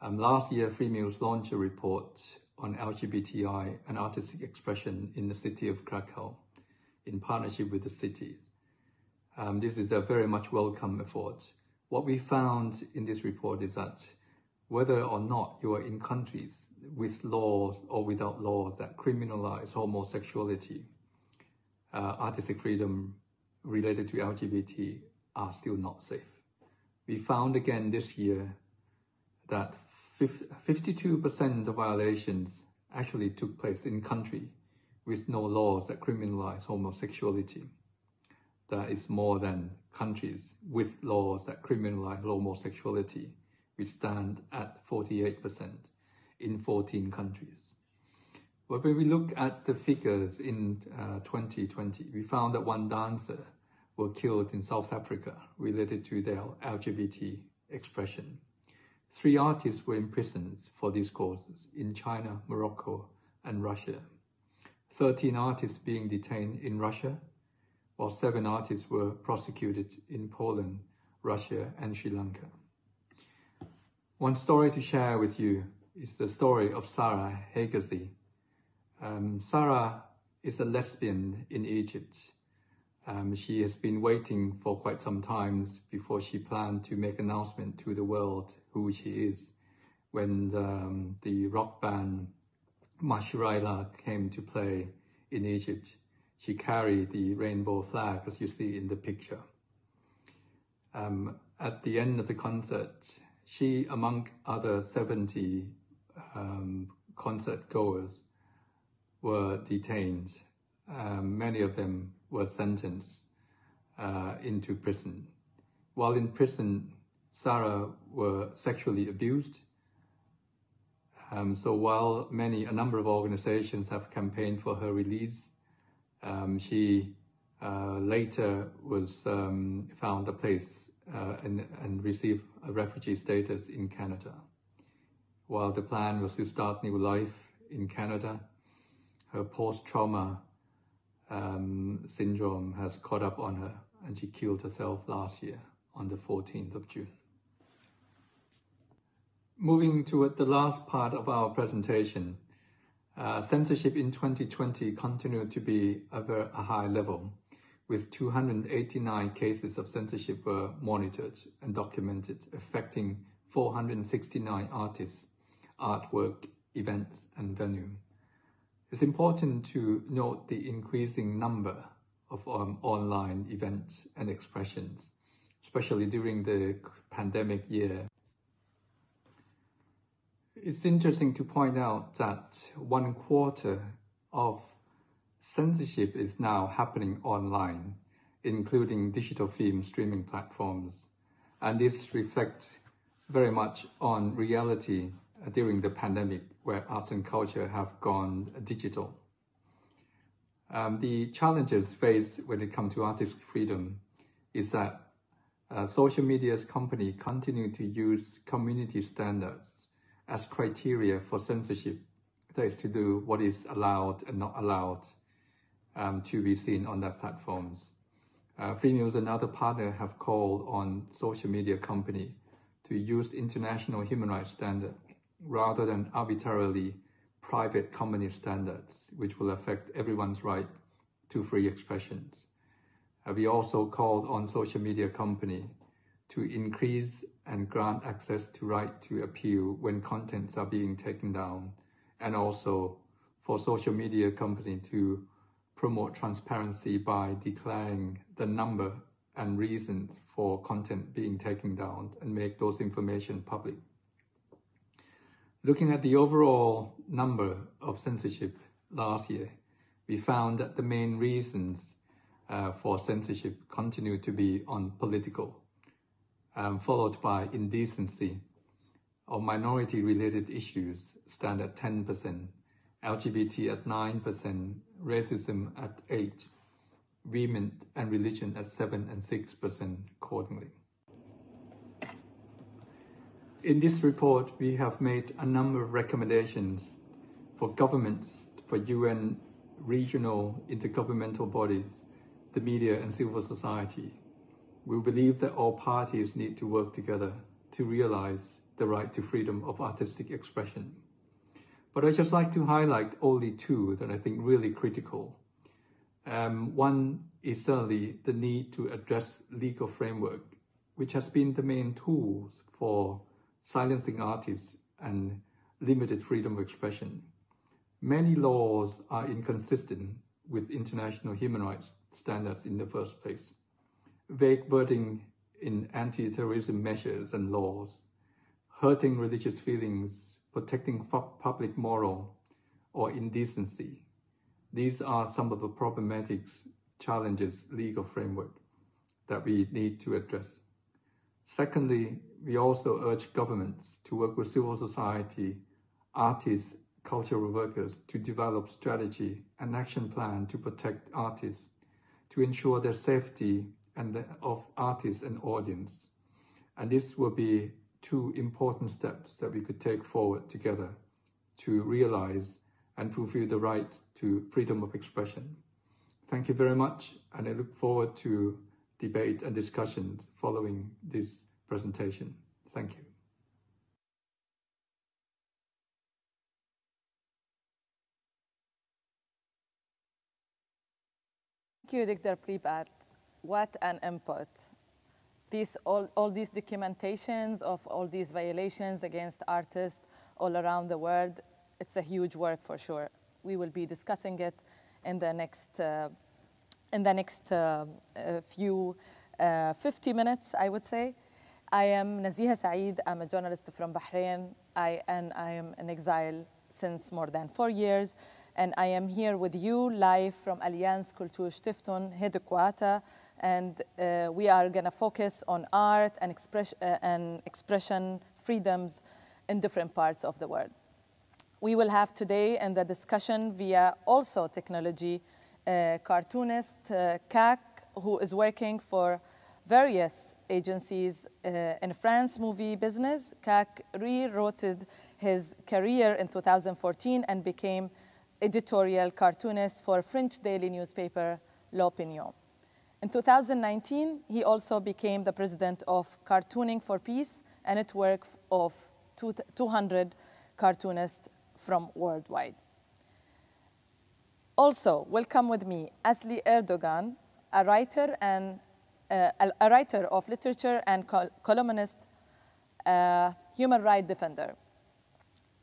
S5: Last year, Freemuse launched a report on LGBTI and artistic expression in the city of Krakow in partnership with the city. This is a very much welcome effort. What we found in this report is that whether or not you are in countries with laws or without laws that criminalize homosexuality, artistic freedom related to LGBT are still not safe. We found again this year that 52% of violations actually took place in countries with no laws that criminalize homosexuality. That is more than countries with laws that criminalize homosexuality, which stand at 48% in 14 countries. But when we look at the figures in 2020, we found that 1 dancer was killed in South Africa related to their LGBT expression. 3 artists were imprisoned for these causes in China, Morocco, and Russia. 13 artists being detained in Russia, while 7 artists were prosecuted in Poland, Russia, and Sri Lanka. One story to share with you is the story of Sarah Hegazi. Sarah is a lesbian in Egypt. She has been waiting for quite some time before she planned to make an announcement to the world who she is. When the rock band Mashuraila came to play in Egypt, she carried the rainbow flag, as you see in the picture. At the end of the concert, she, among other 70 concert goers, were detained. Many of them were sentenced into prison. While in prison, Sarah was sexually abused. So while a number of organizations have campaigned for her release, she later was found a place and received a refugee status in Canada. While the plan was to start new life in Canada, her post-trauma syndrome has caught up on her, and she killed herself last year on the 14th of June. Moving to the last part of our presentation, censorship in 2020 continued to be at a high level, with 289 cases of censorship were monitored and documented, affecting 469 artists, artwork, events, and venues. It's important to note the increasing number of online events and expressions, especially during the pandemic year. It's interesting to point out that 1/4 of censorship is now happening online, including digital film streaming platforms. And this reflects very much on reality during the pandemic, where arts and culture have gone digital. The challenges faced when it comes to artistic freedom is that social media's company continue to use community standards as criteria for censorship. That is to do what is allowed and not allowed to be seen on their platforms. Freemuse and other partners have called on social media company to use international human rights standards rather than arbitrarily private company standards, which will affect everyone's right to free expressions. We also called on social media company to increase and grant access to right to appeal when contents are being taken down, and also for social media company to promote transparency by declaring the number and reasons for content being taken down and make those information public. Looking at the overall number of censorship last year, we found that the main reasons for censorship continue to be on political, followed by indecency or minority-related issues stand at 10%, LGBT at 9%, racism at 8%, women and religion at 7% and 6% accordingly. In this report, we have made a number of recommendations for governments, for UN, regional, intergovernmental bodies, the media and civil society. We believe that all parties need to work together to realize the right to freedom of artistic expression. But I'd just like to highlight only two that I think really critical. One is certainly the need to address legal framework, which has been the main tools for silencing artists and limited freedom of expression. Many laws are inconsistent with international human rights standards in the first place. Vague wording in anti-terrorism measures and laws, hurting religious feelings, protecting public moral, or indecency. These are some of the problematic challenges legal framework that we need to address. Secondly, we also urge governments to work with civil society, artists, cultural workers to develop strategy and action plan to protect artists, to ensure their safety and of artists and audience. And this will be two important steps that we could take forward together to realize and fulfill the right to freedom of expression. Thank you very much, and I look forward to debate and discussions following this presentation. Thank you.
S1: Thank you, Dr. Pripat. What an input. All these documentations of all these violations against artists all around the world, it's a huge work for sure. We will be discussing it in the next, few 50 minutes, I would say. I am Naziha Saeed. I'm a journalist from Bahrain, and I am in exile since more than 4 years. And I am here with you live from Allianz Kulturstiftung headquarters. And we are going to focus on art and expression freedoms in different parts of the world. We will have today in the discussion via also technology cartoonist Kak, who is working for various agencies in France movie business. Kak rewrote his career in 2014 and became editorial cartoonist for French daily newspaper L'Opinion. In 2019, he also became the president of Cartooning for Peace, a network of 200 cartoonists from worldwide. Also, welcome with me Asli Erdogan, a writer of literature and columnist, human rights defender,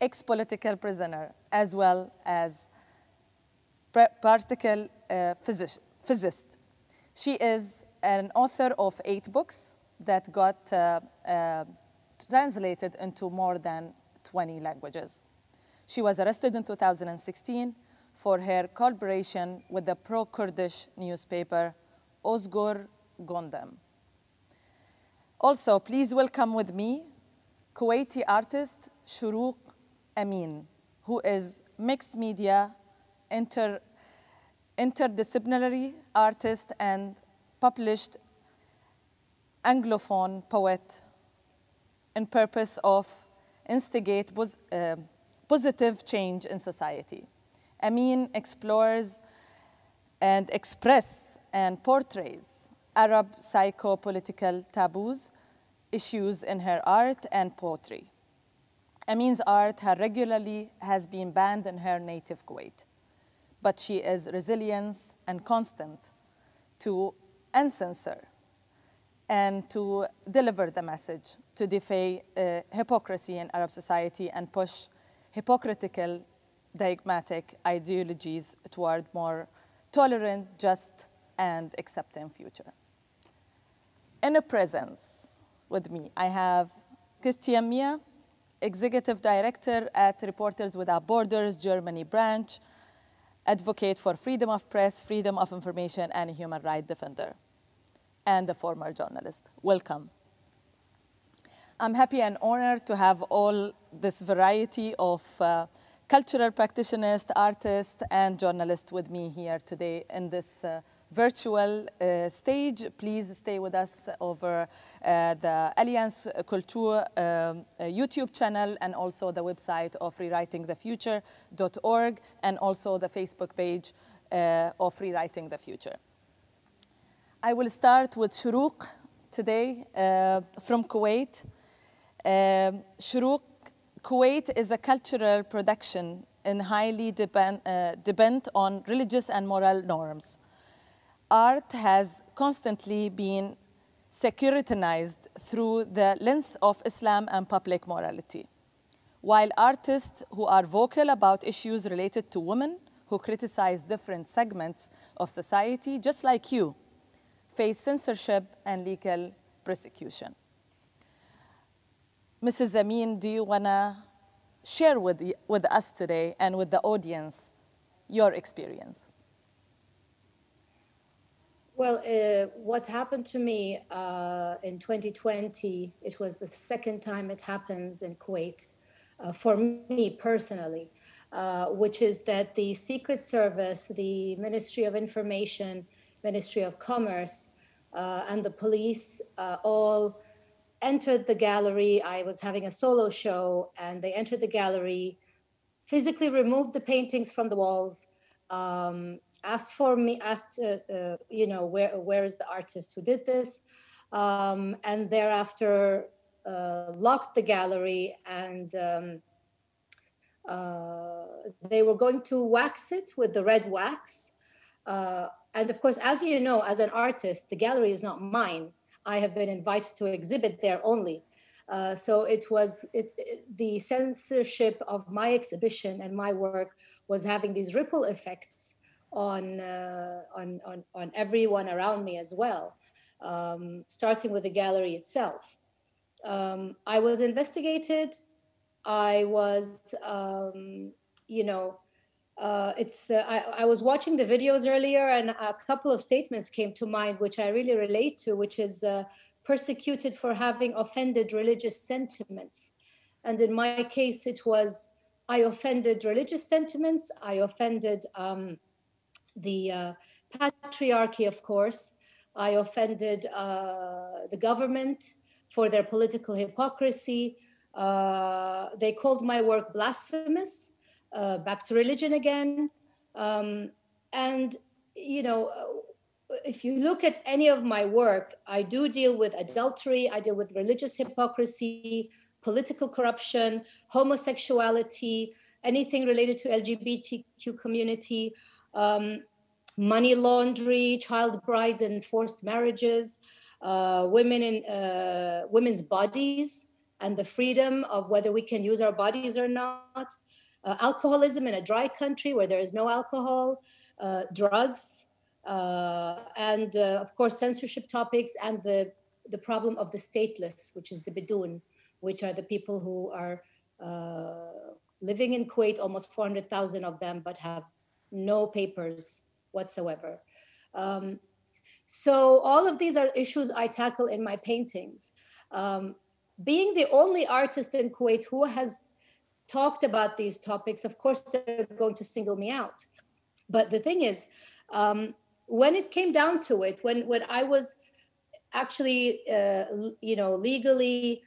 S1: ex-political prisoner, as well as particle physicist. She is an author of 8 books that got translated into more than 20 languages. She was arrested in 2016 for her collaboration with the pro-Kurdish newspaper Ozgur Gondam. Also, please welcome with me Kuwaiti artist Shuruk Amin, who is mixed media, interdisciplinary artist and published Anglophone poet in purpose of instigate positive change in society. Amin explores and expresses and portrays Arab psycho-political taboos, issues in her art and poetry. Amin's art regularly has been banned in her native Kuwait, but she is resilient and constant to uncensor and to deliver the message, to defy hypocrisy in Arab society and push hypocritical, dogmatic ideologies toward more tolerant, just, and accepting future. In a presence with me, I have Christian Mia, Executive Director at Reporters Without Borders, Germany branch, advocate for freedom of press, freedom of information, and a human rights defender, and a former journalist. Welcome. I'm happy and honored to have all this variety of cultural practitioners, artists, and journalists with me here today in this virtual stage. Please stay with us over the Alliance Culture YouTube channel and also the website of rewritingthefuture.org and also the Facebook page of Rewriting the Future. I will start with Shuruk today from Kuwait. Shuruk, Kuwait is a cultural production and highly depend on religious and moral norms. Art has constantly been securitized through the lens of Islam and public morality. While artists who are vocal about issues related to women, who criticize different segments of society, just like you, face censorship and legal prosecution. Mrs. Amin, do you want to share with us today and with the audience your experience?
S6: Well, what happened to me in 2020, it was the second time it happens in Kuwait, for me personally, which is that the Secret Service, the Ministry of Information, Ministry of Commerce, and the police all entered the gallery. I was having a solo show, and they entered the gallery, physically removed the paintings from the walls, asked, you know, where is the artist who did this? And thereafter locked the gallery, and they were going to wax it with the red wax. And of course, as you know, as an artist, the gallery is not mine. I have been invited to exhibit there only. So the censorship of my exhibition and my work was having these ripple effects on everyone around me as well, starting with the gallery itself. I was investigated. I was, you know, I was watching the videos earlier, and a couple of statements came to mind, which I really relate to, which is persecuted for having offended religious sentiments. And in my case, it was, I offended religious sentiments. I offended the patriarchy, of course. I offended the government for their political hypocrisy. They called my work blasphemous. Back to religion again. And, you know, if you look at any of my work, I do deal with adultery, I deal with religious hypocrisy, political corruption, homosexuality, anything related to LGBTQ community, money laundering, child brides and forced marriages, women's bodies and the freedom of whether we can use our bodies or not, alcoholism in a dry country where there is no alcohol, drugs, and of course censorship topics, and the problem of the stateless, which is the Bidun, which are the people who are living in Kuwait, almost 400,000 of them, but have no papers whatsoever. So all of these are issues I tackle in my paintings. Being the only artist in Kuwait who has talked about these topics, of course, they're going to single me out. But the thing is, when it came down to it, when I was actually, you know, legally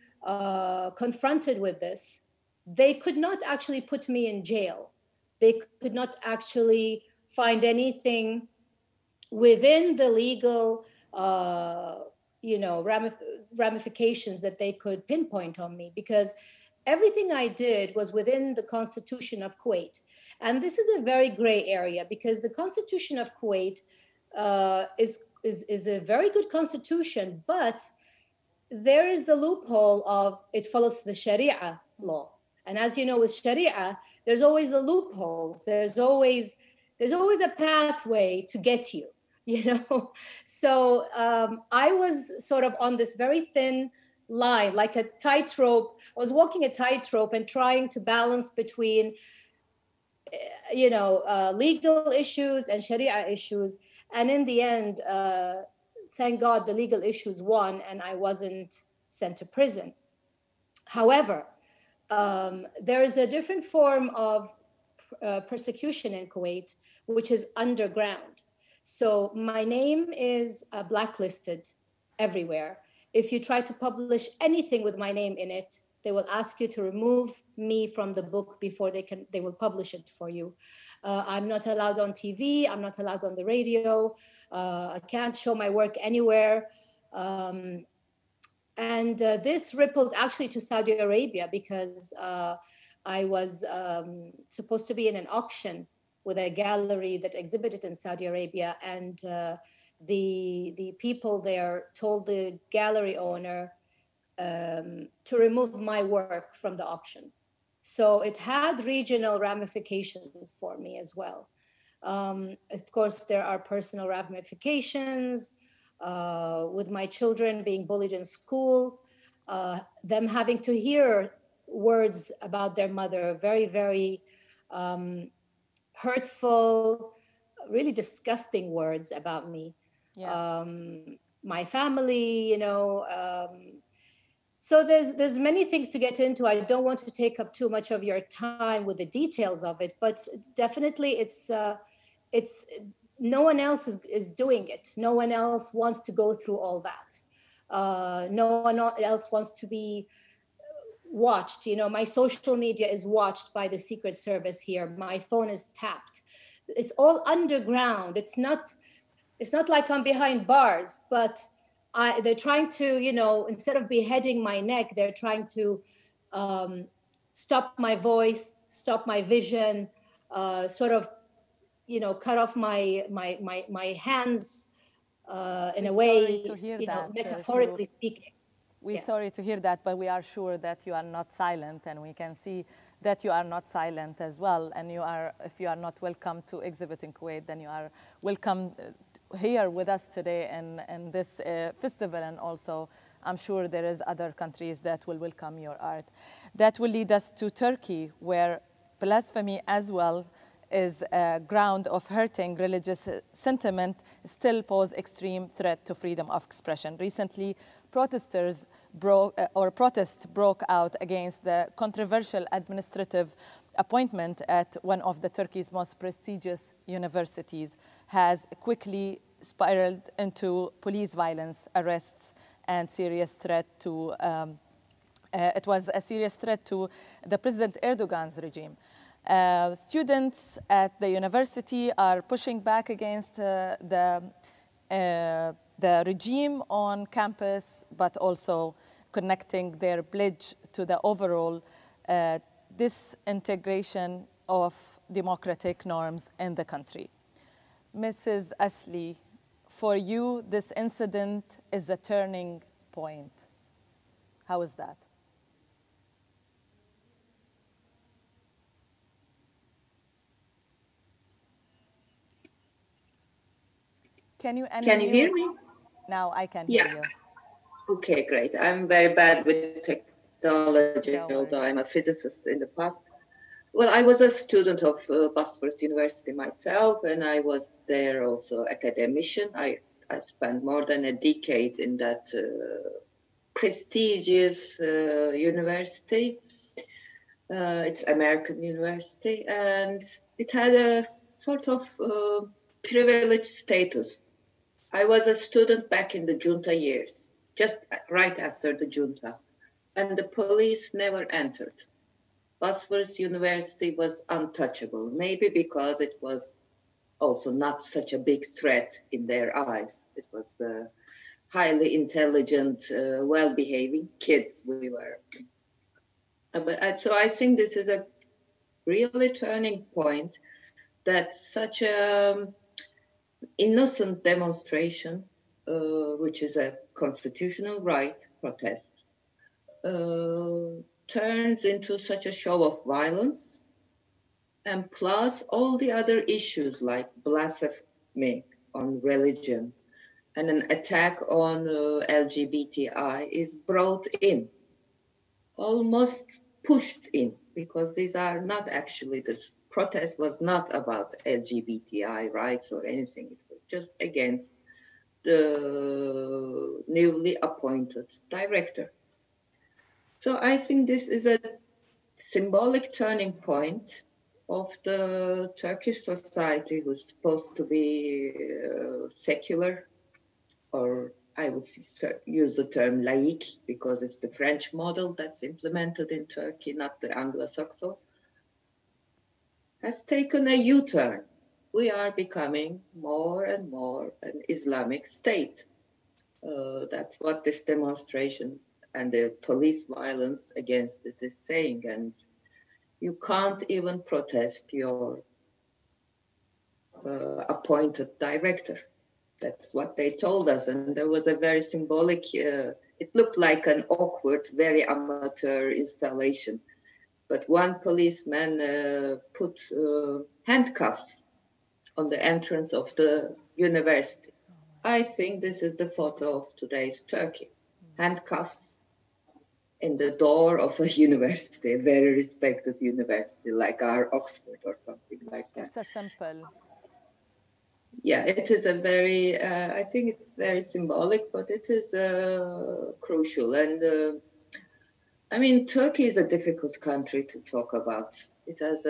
S6: confronted with this, they could not actually put me in jail. They could not actually find anything within the legal, you know, ramifications that they could pinpoint on me, because everything I did was within the Constitution of Kuwait. And this is a very gray area, because the Constitution of Kuwait is a very good constitution, but there is the loophole of it follows the Sharia law. And as you know, with Sharia, there's always the loopholes. There's always a pathway to get you, you know? So I was sort of on this very thin line, like a tightrope. I was walking a tightrope and trying to balance between, you know, legal issues and Sharia issues. And in the end, thank God the legal issues won and I wasn't sent to prison. However, there is a different form of persecution in Kuwait, which is underground. So my name is blacklisted everywhere. If you try to publish anything with my name in it, they will ask you to remove me from the book before they will publish it for you. I'm not allowed on TV. I'm not allowed on the radio. I can't show my work anywhere. And this rippled actually to Saudi Arabia because I was supposed to be in an auction with a gallery that exhibited in Saudi Arabia, and the people there told the gallery owner to remove my work from the auction. So it had regional ramifications for me as well. Of course, there are personal ramifications with my children being bullied in school, them having to hear words about their mother, very, very hurtful, really disgusting words about me. Yeah. My family, you know. So there's many things to get into. I don't want to take up too much of your time with the details of it, but definitely it's no one else is doing it. No one else wants to go through all that. No one else wants to be watched. You know, my social media is watched by the Secret Service here. My phone is tapped. It's all underground. It's not like I'm behind bars, but they're trying to, you know, instead of beheading my neck, they're trying to stop my voice, stop my vision, sort of, you know, cut off my hands in a way, you know, metaphorically speaking.
S1: We're sorry to hear that, but we are sure that you are not silent, and we can see that you are not silent as well. And you are, if you are not welcome to exhibit in Kuwait, then you are welcome here with us today in this festival, and also I'm sure there is other countries that will welcome your art. That will lead us to Turkey, where blasphemy as well is a ground of hurting religious sentiment, still pose extreme threat to freedom of expression. Recently, protests broke out against the controversial administrative appointment at one of the Turkey's most prestigious universities, has quickly spiraled into police violence, arrests, and serious threat to, it was a serious threat to the President Erdogan's regime. Students at the university are pushing back against the regime on campus, but also connecting their pledge to the overall disintegration of democratic norms in the country. Mrs. Asli, for you, this incident is a turning point. How is that? Can you hear me? Now I can hear you.
S7: Okay, great. I'm very bad with technology, although I'm a physicist in the past. Well, I was a student of Bosphorus University myself, and I was there also academician. I spent more than a decade in that prestigious university. It's American university, and it had a sort of privileged status. I was a student back in the junta years, just right after the junta, and the police never entered. Bosphorus University was untouchable, maybe because it was also not such a big threat in their eyes. It was highly intelligent, well-behaving kids we were. So I think this is a really turning point, that such a innocent demonstration, which is a constitutional right, protest, turns into such a show of violence, and plus all the other issues like blasphemy on religion and an attack on LGBTI is brought in, almost pushed in, because these are not actually, this protest was not about LGBTI rights or anything. It was just against the newly appointed director. So I think this is a symbolic turning point of the Turkish society, who's supposed to be secular, or I would use the term laïque, because it's the French model that's implemented in Turkey, not the Anglo-Saxon, has taken a U-turn. We are becoming more and more an Islamic state. That's what this demonstration and the police violence against it is saying. And you can't even protest your appointed director. That's what they told us. And there was a very symbolic, it looked like an awkward, very amateur installation. But one policeman put handcuffs on the entrance of the university. I think this is the photo of today's Turkey. Handcuffs in the door of a university, a very respected university like our Oxford or something like that.
S1: It's a simple.
S7: Yeah, it is a very, I think it's very symbolic, but it is crucial. And I mean, Turkey is a difficult country to talk about. It has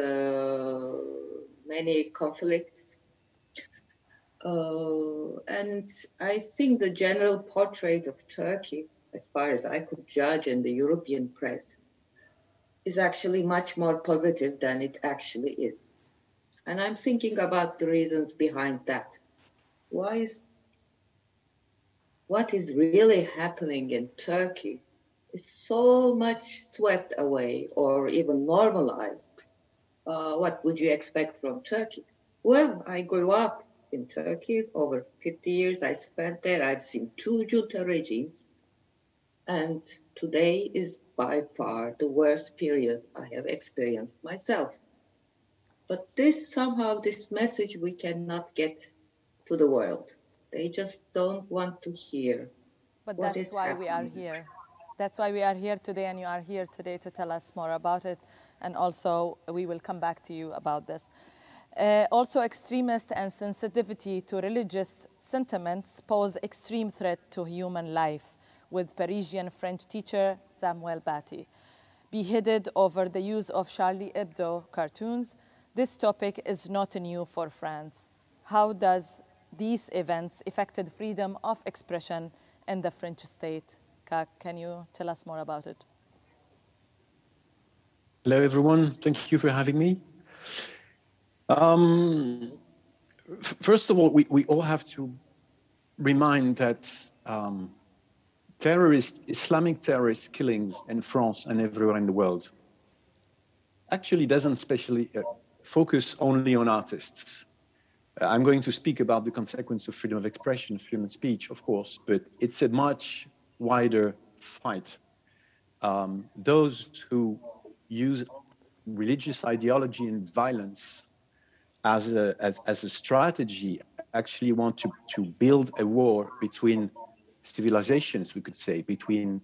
S7: many conflicts. And I think the general portrait of Turkey, as far as I could judge in the European press, is actually much more positive than it actually is. And I'm thinking about the reasons behind that. What is really happening in Turkey is so much swept away or even normalized. What would you expect from Turkey? Well, I grew up in Turkey, over 50 years I spent there. I've seen 2 junta regimes. And today is by far the worst period I have experienced myself. But somehow this message we cannot get to the world. They just don't want to hear.
S1: But that's why we are here. That's why we are here today, and you are here today to tell us more about it. And also, we will come back to you about this. Also, extremist and sensitivity to religious sentiments pose extreme threat to human life, with Parisian French teacher Samuel Paty beheaded over the use of Charlie Hebdo cartoons. This topic is not new for France. How does these events affected freedom of expression in the French state? Can you tell us more about it?
S8: Hello, everyone. Thank you for having me. First of all, we all have to remind that Islamic terrorist killings in France and everywhere in the world actually doesn't especially focus only on artists. I'm going to speak about the consequence of freedom of expression, freedom of speech, of course, but it's a much wider fight. Those who use religious ideology and violence as a strategy actually want to build a war between civilizations, we could say, between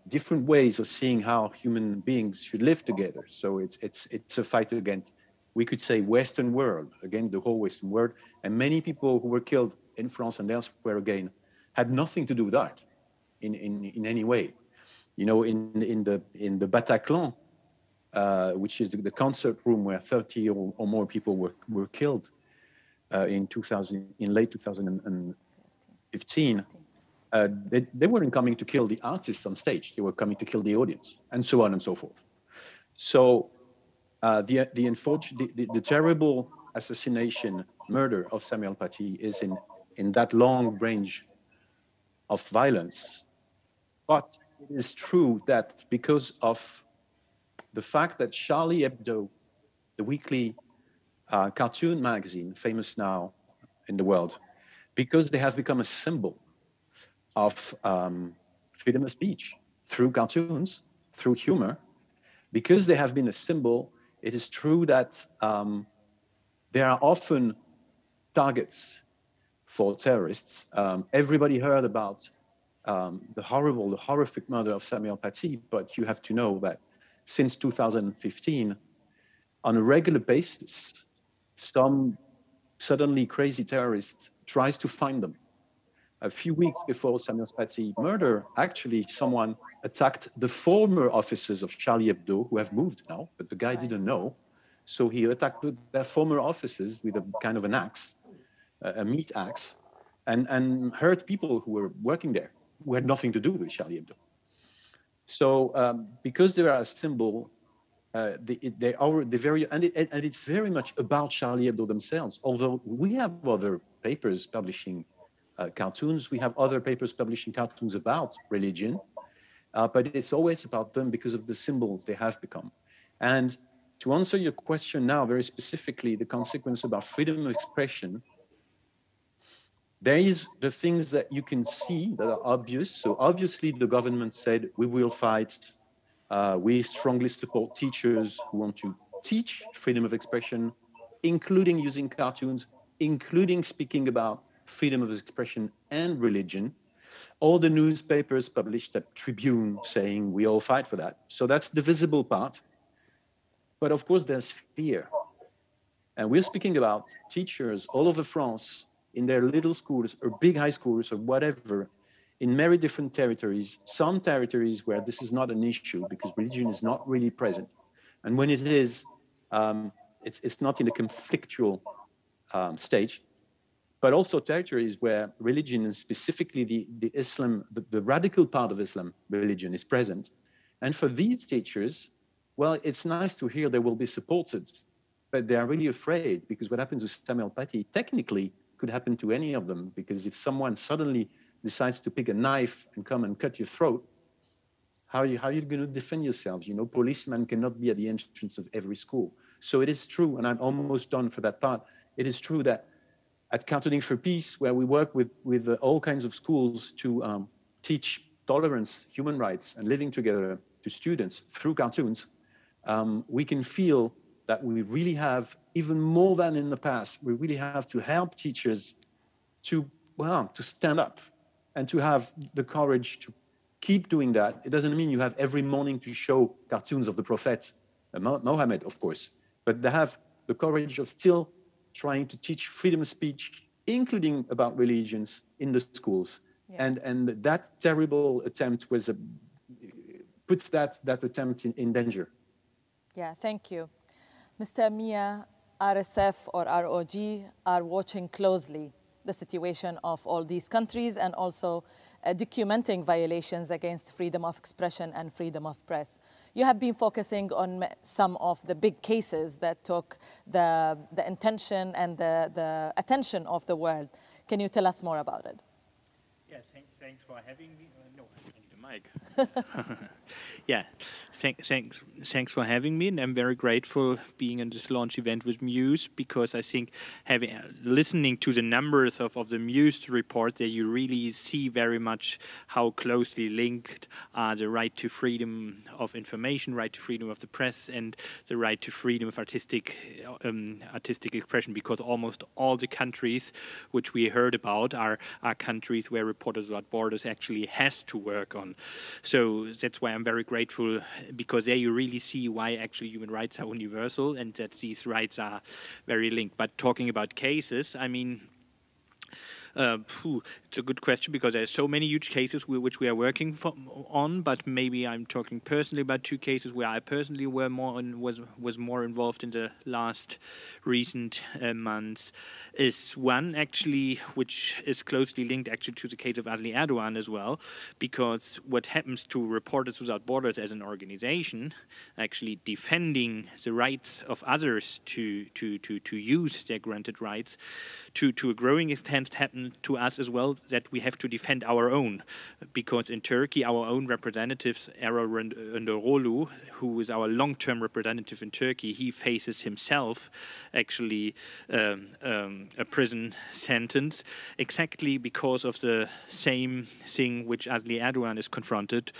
S8: different ways of seeing how human beings should live together. So it's a fight against, we could say, Western world, again, the whole Western world. And many people who were killed in France and elsewhere again had nothing to do with art in any way. You know, in the Bataclan, which is the concert room where 30 or more people were killed in late 2015. They weren't coming to kill the artists on stage; they were coming to kill the audience, and so on and so forth. So the terrible assassination, murder of Samuel Paty is in that long range of violence. But it is true that because of the fact that Charlie Hebdo, the weekly cartoon magazine, famous now in the world, because they have become a symbol of freedom of speech through cartoons, through humor. Because they have been a symbol, it is true that they are often targets for terrorists. Everybody heard about the horrific murder of Samuel Paty, but you have to know that since 2015, on a regular basis, some suddenly crazy terrorists tries to find them. A few weeks before Samuel Paty murder, actually someone attacked the former officers of Charlie Hebdo, who have moved now, but the guy didn't know. So he attacked their former officers with a kind of an axe, a meat axe, and hurt people who were working there, who had nothing to do with Charlie Hebdo. So because they are a symbol, it's very much about Charlie Hebdo themselves. Although we have other papers publishing cartoons, we have other papers publishing cartoons about religion, but it's always about them because of the symbols they have become. And to answer your question now, very specifically, the consequence about freedom of expression, there is the things that you can see that are obvious. So obviously the government said, we will fight. We strongly support teachers who want to teach freedom of expression, including using cartoons, including speaking about freedom of expression and religion. All the newspapers published a tribune saying we all fight for that. So that's the visible part. But of course, there's fear. And we're speaking about teachers all over France in their little schools or big high schools or whatever, in very different territories, some territories where this is not an issue because religion is not really present. And when it is, it's not in a conflictual stage, but also territories where religion, and specifically the Islam, the radical part of Islam religion is present. And for these teachers, well, it's nice to hear they will be supported, but they are really afraid because what happened to Samuel Paty technically could happen to any of them, because if someone suddenly decides to pick a knife and come and cut your throat, how are you going to defend yourselves? You know, policemen cannot be at the entrance of every school. So it is true, and I'm almost done for that part. It is true that at Counseling for Peace, where we work with all kinds of schools to teach tolerance, human rights, and living together to students through cartoons, we can feel that we really have, even more than in the past, we really have to help teachers to stand up and to have the courage to keep doing that. It doesn't mean you have every morning to show cartoons of the Prophet, Mohammed, of course, but they have the courage of still trying to teach freedom of speech, including about religions, in the schools. Yeah. And that terrible attempt puts that attempt in danger.
S1: Yeah, thank you. Mr. Mia, RSF or ROG are watching closely the situation of all these countries and also documenting violations against freedom of expression and freedom of press. You have been focusing on some of the big cases that took the intention and the attention of the world. Can you tell us more about it?
S9: Yeah, thanks for having me. No, I need a mic. Yeah, thanks for having me, and I'm very grateful being in this launch event with Muse, because I think listening to the numbers of the Muse report, that you really see very much how closely linked are the right to freedom of information, right to freedom of the press, and the right to freedom of artistic expression, because almost all the countries which we heard about are countries where Reporters Without Borders actually has to work on. So that's why I'm very grateful, because there you really see why actually human rights are universal and that these rights are very linked. But talking about cases, I mean, it's a good question, because there's so many huge cases which we are working on, but maybe I'm talking personally about two cases where I personally was more involved in the last recent months. Is one actually which is closely linked actually to the case of Adli Erdogan as well, because what happens to Reporters Without Borders as an organization, actually defending the rights of others to use their granted rights, to a growing extent happens to us as well that we have to defend our own, because in Turkey our own representatives, Erol Önderoglu, who is our long-term representative in Turkey, he faces himself actually a prison sentence exactly because of the same thing which Asli Erdogan is confronted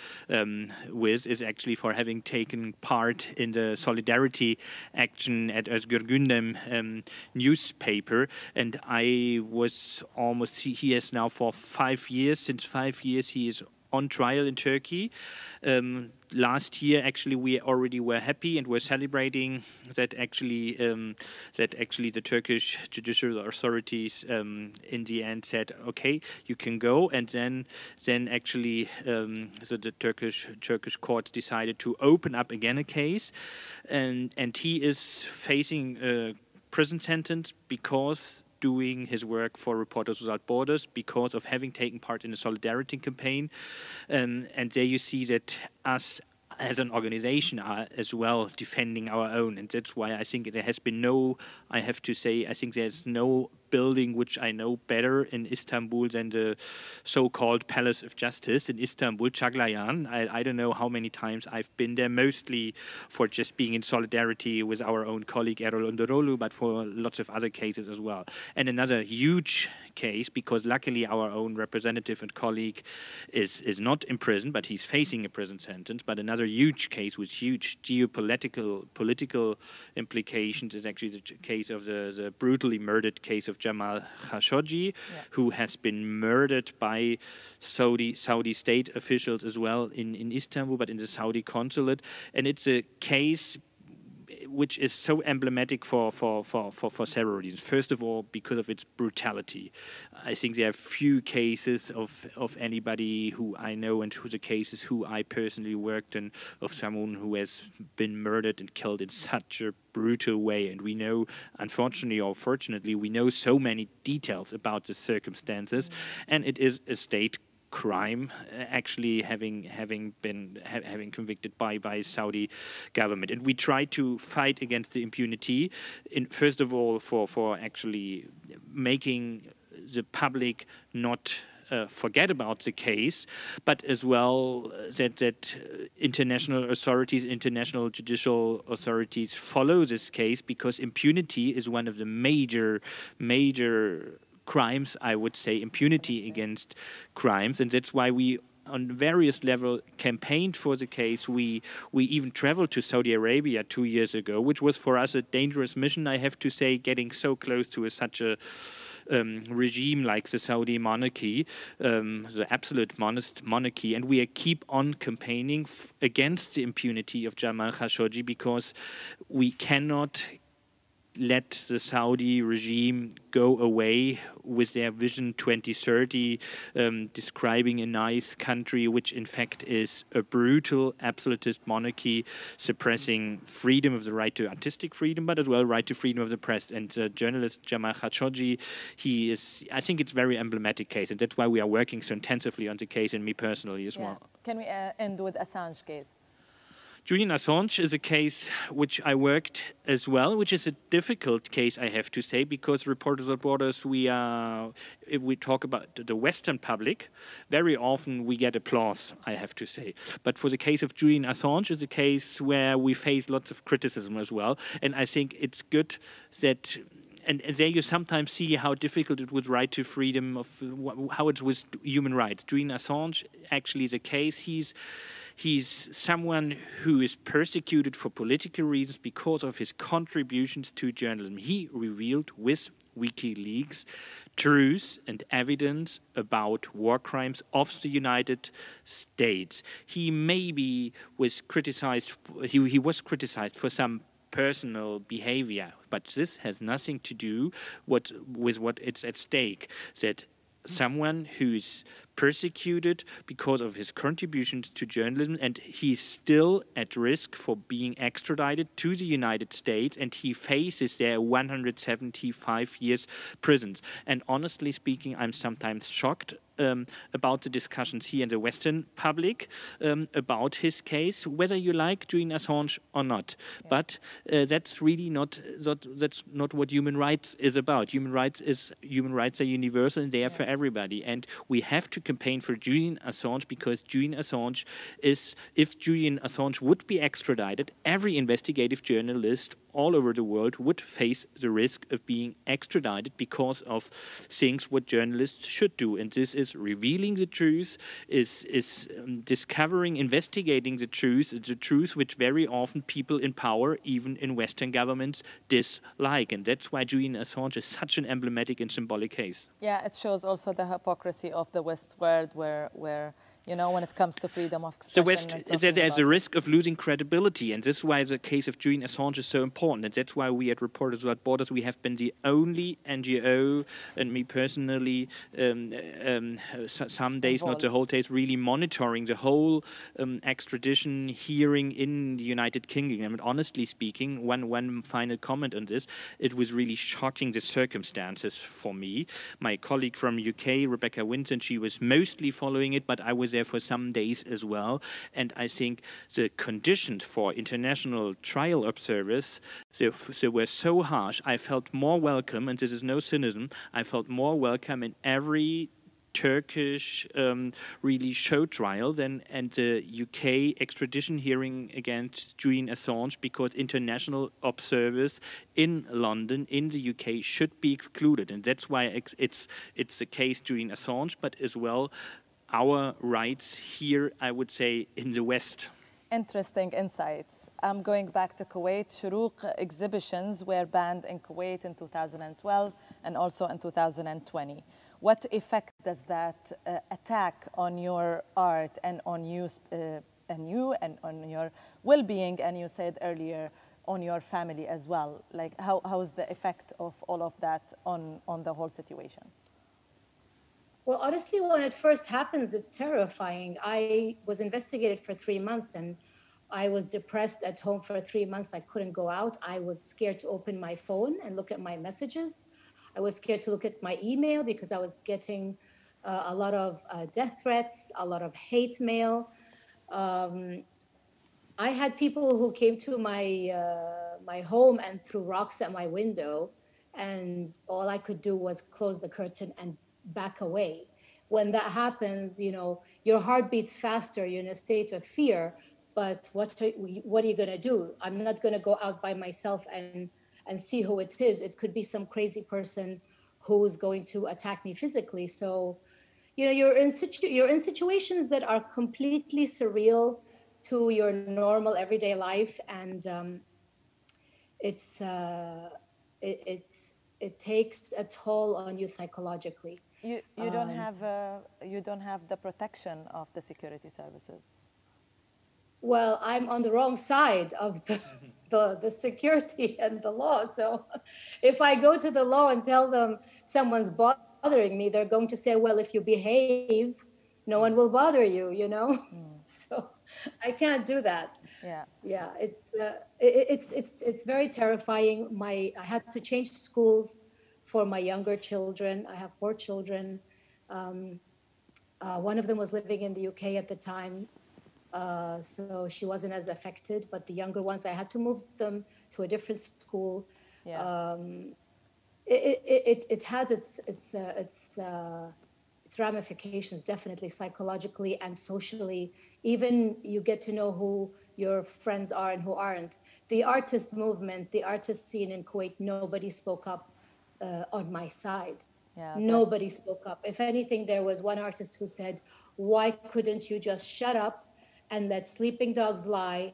S9: with, is actually for having taken part in the solidarity action at Özgür Gündem newspaper. And I was almost, he has now for 5 years, since 5 years he is on trial in Turkey. Last year, actually, we already were happy and were celebrating that actually the Turkish judicial authorities in the end said, okay, you can go, and then actually the Turkish courts decided to open up again a case, and he is facing a prison sentence because doing his work for Reporters Without Borders, because of having taken part in a solidarity campaign. And there you see that us as an organization are as well defending our own. And that's why I think there has been no, I have to say, I think there's no building which I know better in Istanbul than the so-called Palace of Justice in Istanbul, Çağlayan. I don't know how many times I've been there, mostly for just being in solidarity with our own colleague Erol Önderoglu, but for lots of other cases as well. And another huge case, because luckily our own representative and colleague is not in prison, but he's facing a prison sentence. But another huge case with huge political implications is actually the case of the brutally murdered case of Jamal Khashoggi, who has been murdered by Saudi state officials as well in Istanbul, but in the Saudi consulate. And it's a case which is so emblematic for several reasons. First of all, because of its brutality. I think there are few cases of anybody who I know and who the cases who I personally worked in, of someone who has been murdered and killed in such a brutal way. And we know, unfortunately or fortunately, we know so many details about the circumstances, and it is a state crime actually having been convicted by Saudi government. And we try to fight against the impunity, first of all for actually making the public not forget about the case, but as well that international authorities, international judicial authorities follow this case, because impunity is one of the major crimes, I would say, impunity against crimes. And that's why we on various levels campaigned for the case. We even traveled to Saudi Arabia 2 years ago, which was for us a dangerous mission, I have to say, getting so close to such a regime like the Saudi monarchy, the absolute monarchy. And we keep on campaigning against the impunity of Jamal Khashoggi, because we cannot let the Saudi regime go away with their Vision 2030, describing a nice country which in fact is a brutal absolutist monarchy, suppressing freedom of the right to artistic freedom, but as well right to freedom of the press. And journalist Jamal Khashoggi, I think it's a very emblematic case, and that's why we are working so intensively on the case, and me personally as well.
S1: Can we end with Assange case?
S9: Julian Assange is a case which I worked as well, which is a difficult case, I have to say, because Reporters Without Borders, if we talk about the Western public, very often we get applause, I have to say. But for the case of Julian Assange, is a case where we face lots of criticism as well. And I think it's good that, and there you sometimes see how difficult it was right to freedom of, how it was human rights. Julian Assange, actually the case, He's someone who is persecuted for political reasons because of his contributions to journalism. He revealed with WikiLeaks truths and evidence about war crimes of the United States. He maybe was criticized, he was criticized for some personal behavior, but this has nothing to do with what it's at stake. That someone who's persecuted because of his contributions to journalism, and he's still at risk for being extradited to the United States, and he faces their 175 years prisons. And honestly speaking, I'm sometimes shocked about the discussions here in the Western public about his case, whether you like Julian Assange or not. Yeah. But that's really not what human rights is about. Human rights are universal and they are for everybody. And we have to campaign for Julian Assange because Julian Assange is, if Julian Assange would be extradited, every investigative journalist all over the world would face the risk of being extradited because of things what journalists should do. And this is revealing the truth, is discovering, investigating the truth which very often people in power, even in Western governments, dislike. And that's why Julian Assange is such an emblematic and symbolic case.
S1: Yeah, it shows also the hypocrisy of the West world where you know, when it comes to freedom of expression.
S9: The West, there's a risk of losing credibility, and this is why the case of Julian Assange is so important, and that's why we at Reporters Without Borders, we have been the only NGO, and me personally, some days, not the whole days, really monitoring the whole extradition hearing in the United Kingdom. And honestly speaking, one final comment on this, it was really shocking, the circumstances for me. My colleague from UK, Rebecca Winton, she was mostly following it, but I was there for some days as well, and I think the conditions for international trial observers, they were so harsh. I felt more welcome, and this is no cynicism, I felt more welcome in every Turkish really show trial than and the UK extradition hearing against Julian Assange, because international observers in London, in the UK, should be excluded, and that's why it's the case Julian Assange, but as well our rights here, I would say, in the West.
S1: Interesting insights. I'm going back to Kuwait. Shuruk exhibitions were banned in Kuwait in 2012 and also in 2020. What effect does that attack on your art and on you and on your well-being, and you said earlier, on your family as well? Like, how is the effect of all of that on the whole situation?
S6: Well, honestly, when it first happens, it's terrifying. I was investigated for 3 months and I was depressed at home for 3 months. I couldn't go out. I was scared to open my phone and look at my messages. I was scared to look at my email because I was getting a lot of death threats, a lot of hate mail. I had people who came to my home and threw rocks at my window, and all I could do was close the curtain and back away. When that happens, you know, your heart beats faster, you're in a state of fear, but what are you going to do? I'm not going to go out by myself and see who it is. It could be some crazy person who's going to attack me physically. So, you know, you're in situations that are completely surreal to your normal everyday life, and it takes a toll on you psychologically.
S1: You don't have the protection of the security services.
S6: Well, I'm on the wrong side of the security and the law. So if I go to the law and tell them someone's bothering me, they're going to say, well, if you behave, no one will bother you, you know? So I can't do that. Yeah, it's very terrifying. I had to change schools for my younger children. I have 4 children. One of them was living in the UK at the time, so she wasn't as affected. But the younger ones, I had to move them to a different school. Yeah. It has its ramifications, definitely psychologically and socially. Even you get to know who your friends are and who aren't. The artist movement, the artist scene in Kuwait, nobody spoke up on my side. Yeah, nobody spoke up. If anything, there was one artist who said, why couldn't you just shut up and let sleeping dogs lie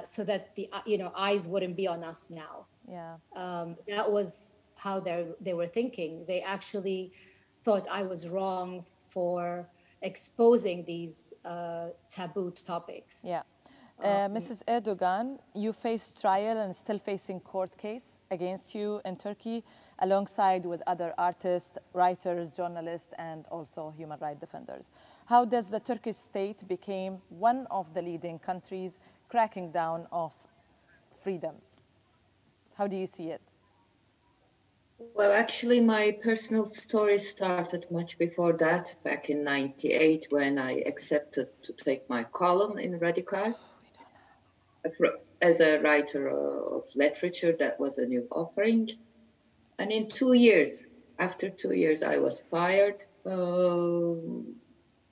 S6: so that the eyes wouldn't be on us now? Yeah. That was how they were thinking. They actually thought I was wrong for exposing these taboo topics. Yeah.
S1: Mrs. Erdogan, you face trial and still facing court case against you in Turkey, alongside with other artists, writers, journalists, and also human rights defenders. How does the Turkish state become one of the leading countries cracking down of freedoms? How do you see it?
S7: Well, actually, my personal story started much before that, back in '98, when I accepted to take my column in Radical. As a writer of literature, that was a new offering. And in 2 years, after 2 years, I was fired.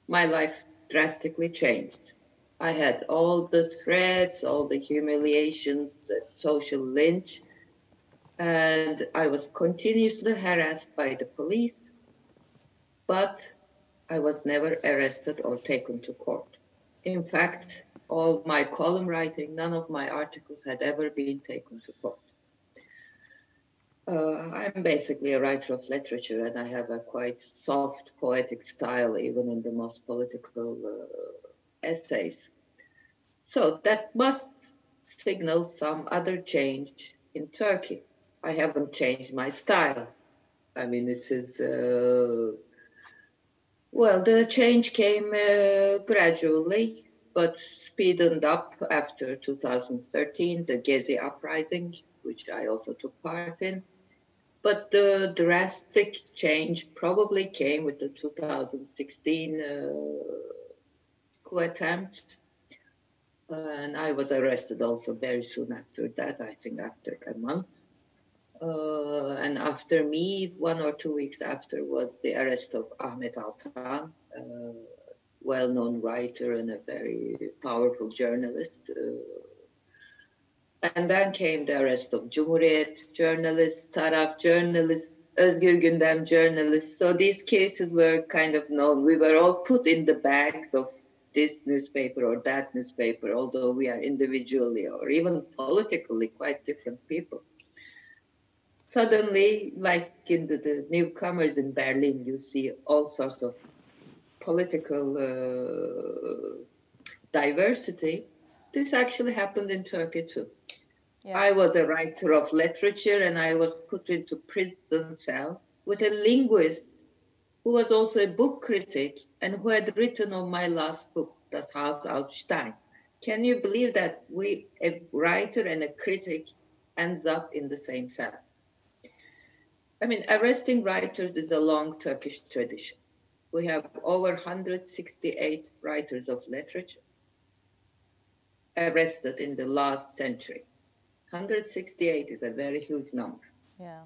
S7: My life drastically changed. I had all the threats, all the humiliations, the social lynch, and I was continuously harassed by the police, but I was never arrested or taken to court. In fact, all my column writing, none of my articles had ever been taken to court. I'm basically a writer of literature, and I have a quite soft poetic style, even in the most political essays. So that must signal some other change in Turkey. I haven't changed my style. I mean, it is, well, the change came gradually, but speeded up after 2013, the Gezi uprising, which I also took part in. But the drastic change probably came with the 2016 coup attempt. And I was arrested also very soon after that, I think after a month. And after me, 1 or 2 weeks after, was the arrest of Ahmet Altan, a well-known writer and a very powerful journalist. And then came the arrest of Cumhuriyet journalists, Taraf journalists, Özgür Gündem journalists. So these cases were kind of known. We were all put in the bags of this newspaper or that newspaper, although we are individually or even politically quite different people. Suddenly, like in the newcomers in Berlin, you see all sorts of political diversity. This actually happened in Turkey too. Yeah. I was a writer of literature, and I was put into prison cell with a linguist who was also a book critic and who had written on my last book, Das Haus aus Stein. Can you believe that a writer and a critic ends up in the same cell? I mean, arresting writers is a long Turkish tradition. We have over 168 writers of literature arrested in the last century. 168 is a very huge number.
S1: Yeah.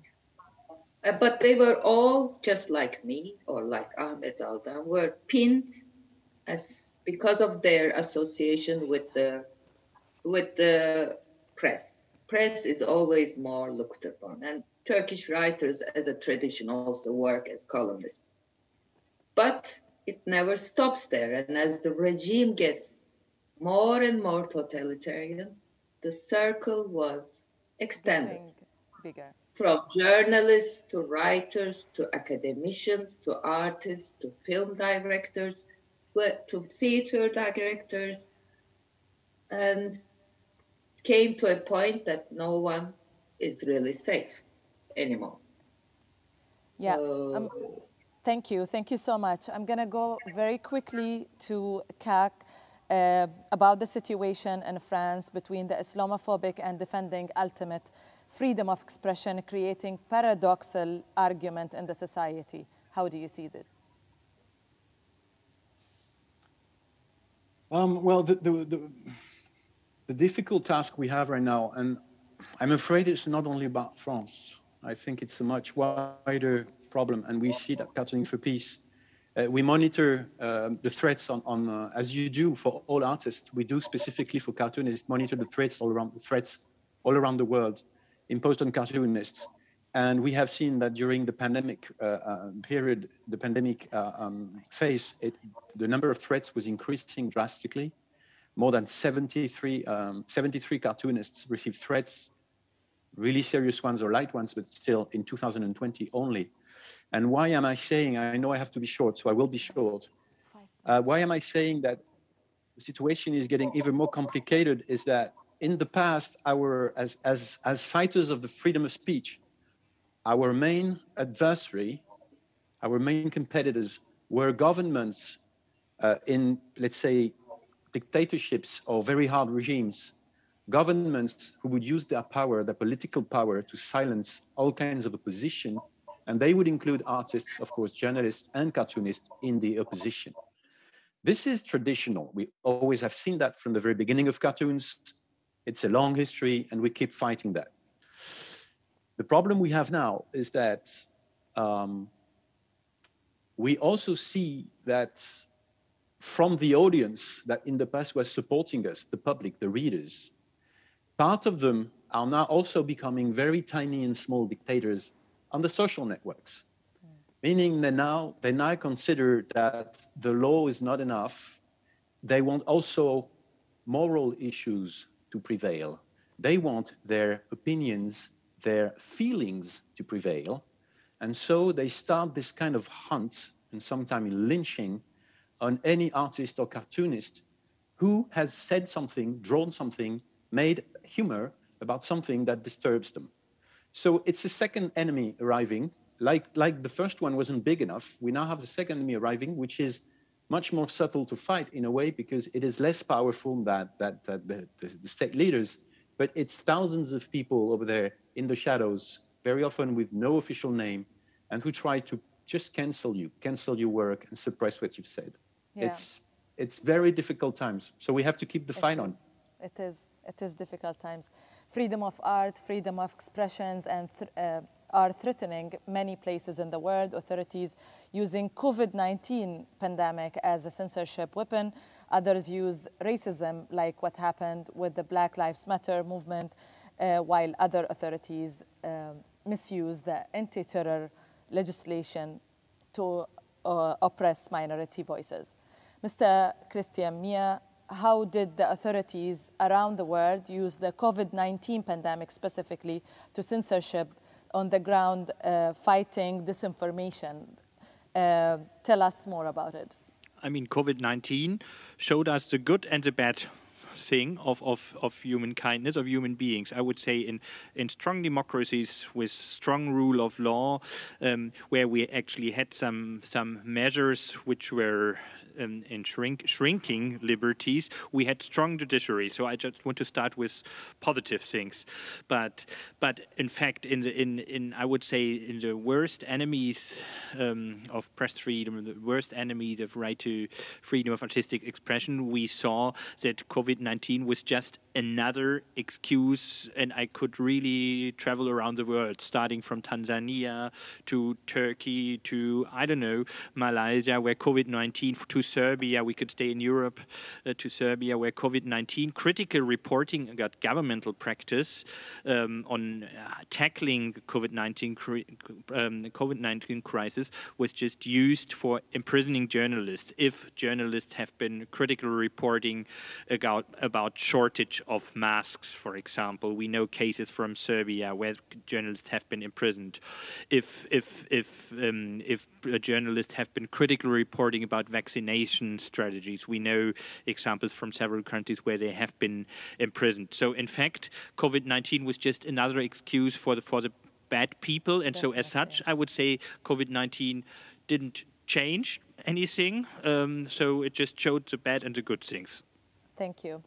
S7: But they were all just like me or like Ahmet Altan, were pinned because of their association with the press. Press is always more looked upon, and Turkish writers as a tradition also work as columnists. But it never stops there, and as the regime gets more and more totalitarian, the circle was extended.
S1: Bigger.
S7: From journalists to writers to academicians to artists to film directors to theater directors, and came to a point that no one is really safe anymore.
S1: Yeah. Thank you so much. I'm going to go very quickly to CAC about the situation in France between the Islamophobic and defending ultimate freedom of expression, creating paradoxical argument in the society. How do you see that?
S8: Well, the difficult task we have right now, and I'm afraid it's not only about France. I think it's a much wider problem, and we see that Cartooning for Peace. We monitor the threats on as you do for all artists. We do specifically for cartoonists, monitor the threats all around the world imposed on cartoonists. And we have seen that during the pandemic period, the pandemic phase, the number of threats was increasing drastically. More than 73 cartoonists received threats, really serious ones or light ones, but still in 2020 only. And why am I saying, I know I have to be short, so I will be short. Why am I saying that the situation is getting even more complicated is that in the past, as fighters of the freedom of speech, our main adversary, our main competitors were governments in, let's say, dictatorships or very hard regimes governments who would use their power, their political power, to silence all kinds of opposition, and they would include artists, of course, journalists and cartoonists in the opposition. This is traditional. We always have seen that from the very beginning of cartoons. It's a long history, and we keep fighting that. The problem we have now is that we also see that from the audience that in the past was supporting us, the public, the readers, part of them are now also becoming very tiny and small dictators on the social networks, meaning they now consider that the law is not enough. They want also moral issues to prevail. They want their opinions, their feelings to prevail. And so they start this kind of hunt, and sometimes lynching, on any artist or cartoonist who has said something, drawn something, made humor about something that disturbs them. So it's a second enemy arriving. Like the first one wasn't big enough, we now have the second enemy arriving, which is much more subtle to fight in a way, because it is less powerful than the state leaders, but it's thousands of people over there in the shadows, very often with no official name, and who try to just cancel your work and suppress what you've said. Yeah. It's very difficult times, so we have to keep the fight on.
S1: It is difficult times. Freedom of art, freedom of expressions, and are threatening many places in the world. Authorities using COVID-19 pandemic as a censorship weapon. Others use racism, like what happened with the Black Lives Matter movement, while other authorities misuse the anti-terror legislation to oppress minority voices. Mr. Christian Mia, how did the authorities around the world use the COVID-19 pandemic specifically to censorship on the ground, fighting disinformation? Tell us more about it.
S9: I mean, COVID-19 showed us the good and the bad thing of human kindness, of human beings. I would say in strong democracies with strong rule of law, where we actually had some measures which were in shrinking liberties, we had strong judiciary. So I just want to start with positive things, but in fact, I would say in the worst enemies of press freedom, the worst enemies of right to freedom of artistic expression, we saw that COVID-19 was just another excuse, and I could really travel around the world, starting from Tanzania to Turkey to, I don't know, Malaysia, where COVID-19, to Serbia, we could stay in Europe, to Serbia, where COVID-19, critical reporting got governmental practice on tackling the COVID-19 crisis was just used for imprisoning journalists. If journalists have been critical reporting about shortage of masks, for example, we know cases from Serbia where journalists have been imprisoned. If journalists have been critically reporting about vaccination strategies, we know examples from several countries where they have been imprisoned. So in fact, COVID-19 was just another excuse for the bad people, and so as such, I would say COVID-19 didn't change anything. So it just showed the bad and the good things.
S1: Thank you.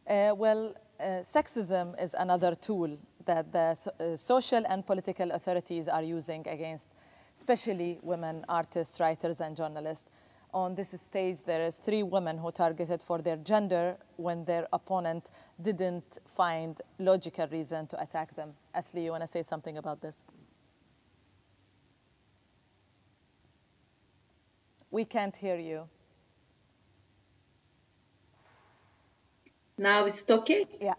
S1: Sexism is another tool that the social and political authorities are using against especially women artists, writers, and journalists. On this stage, there is 3 women who targeted for their gender when their opponent didn't find logical reason to attack them. Asli, you want to say something about this? We can't hear you.
S7: Now it's okay?
S1: Yeah.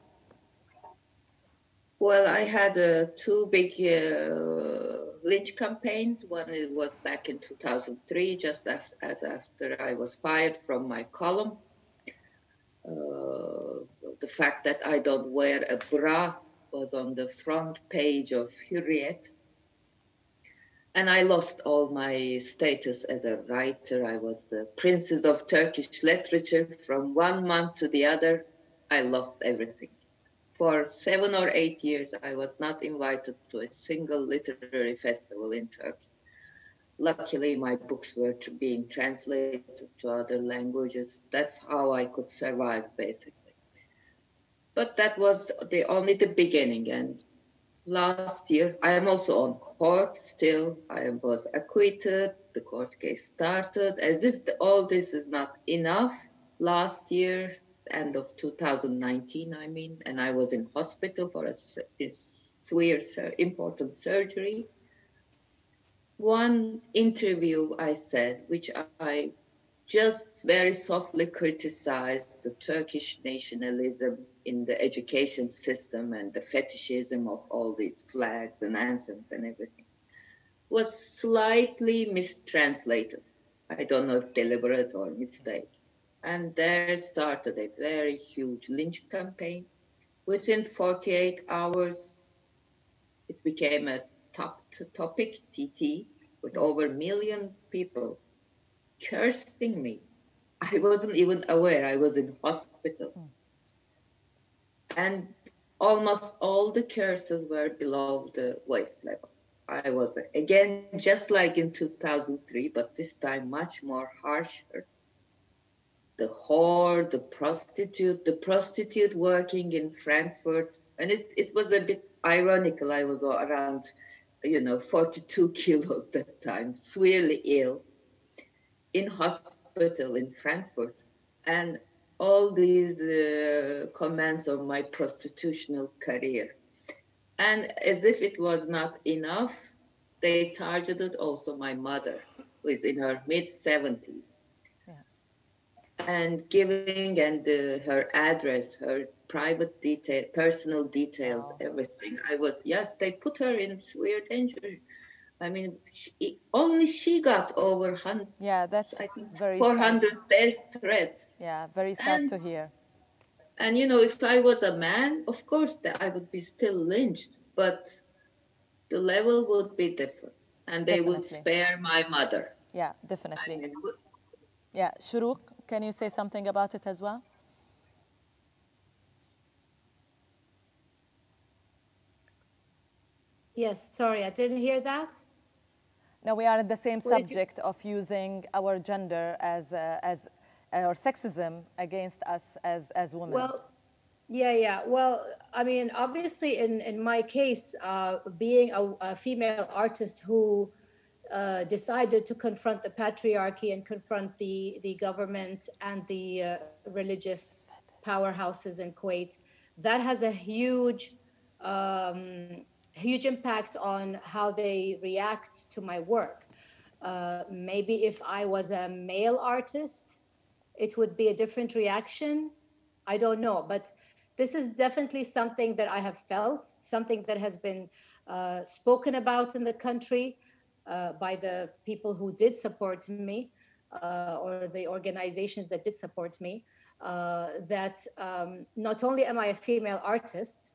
S7: Well, I had 2 big lynch campaigns. One was back in 2003, just after I was fired from my column. The fact that I don't wear a bra was on the front page of Hürriyet. And I lost all my status as a writer. I was the princess of Turkish literature. From one month to the other, I lost everything. For 7 or 8 years, I was not invited to a single literary festival in Turkey. Luckily, my books were being translated to other languages. That's how I could survive, basically. But that was only the beginning. And last year, I am also on court still. I was acquitted. The court case started. As if all this is not enough. Last year, end of 2019, I mean, and I was in hospital for a severe, important surgery. One interview I said, which I just very softly criticized the Turkish nationalism in the education system and the fetishism of all these flags and anthems and everything, was slightly mistranslated. I don't know if deliberate or mistake. And there started a very huge lynch campaign. Within 48 hours, it became a top topic, TT, with over 1 million people cursing me. I wasn't even aware I was in hospital. And almost all the curses were below the waist level. I was, again, just like in 2003, but this time much more harsher. The whore, the prostitute working in Frankfurt. And it was a bit ironical. I was around, 42 kilos that time, severely ill, in hospital in Frankfurt. And all these comments on my prostitutional career. And as if it was not enough, they targeted also my mother, who is in her mid-70s. Yeah. And giving her address, her private detail, personal details, everything. They put her in severe danger. I mean, only she got over 100.
S1: Yeah, that's very
S7: 400 death threats.
S1: Yeah, very sad to hear.
S7: And if I was a man, of course, I would be still lynched, but the level would be different, and they would spare my mother.
S1: Yeah, definitely. Yeah, Shuruk, can you say something about it as well?
S6: Yes, sorry, I didn't hear that.
S1: No, we are at the same subject of using our gender or sexism against us as women.
S6: Well, yeah. Well, I mean, obviously, in my case, being a female artist who decided to confront the patriarchy and confront the government and the religious powerhouses in Kuwait, that has a huge impact on how they react to my work. Maybe if I was a male artist, it would be a different reaction. I don't know, but this is definitely something that I have felt, something that has been spoken about in the country by the people who did support me or the organizations that did support me, that not only am I a female artist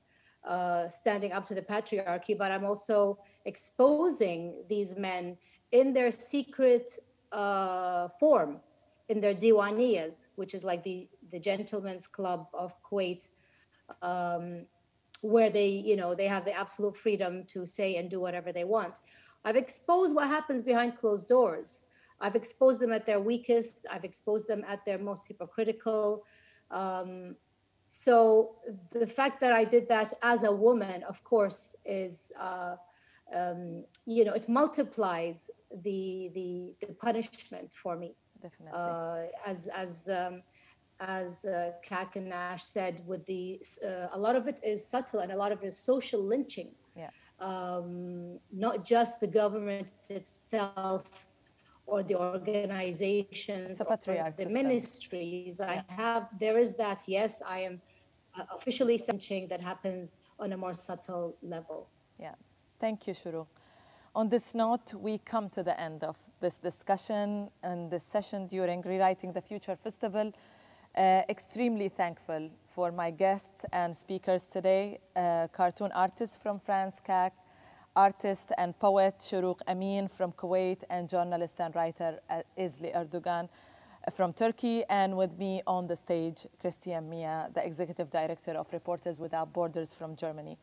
S6: standing up to the patriarchy, but I'm also exposing these men in their secret form, in their diwaniyas, which is like the gentleman's club of Kuwait, where they have the absolute freedom to say and do whatever they want. I've exposed what happens behind closed doors. I've exposed them at their weakest. I've exposed them at their most hypocritical. So the fact that I did that as a woman, of course, is it multiplies the punishment for me.
S1: Definitely.
S6: As Kak and Nash said, with a lot of it is subtle and a lot of it is social lynching.
S1: Yeah.
S6: Not just the government itself or the organizations or the ministries. There is that, yes, I am officially lynching that happens on a more subtle level.
S1: Yeah, thank you, Shuruk. On this note, we come to the end of this discussion and this session during Rewriting the Future Festival. Extremely thankful for my guests and speakers today, cartoon artist from France, Kak, artist and poet Shuruk Amin from Kuwait, and journalist and writer Izli Erdogan from Turkey, and with me on the stage, Christian Mia, the executive director of Reporters Without Borders from Germany.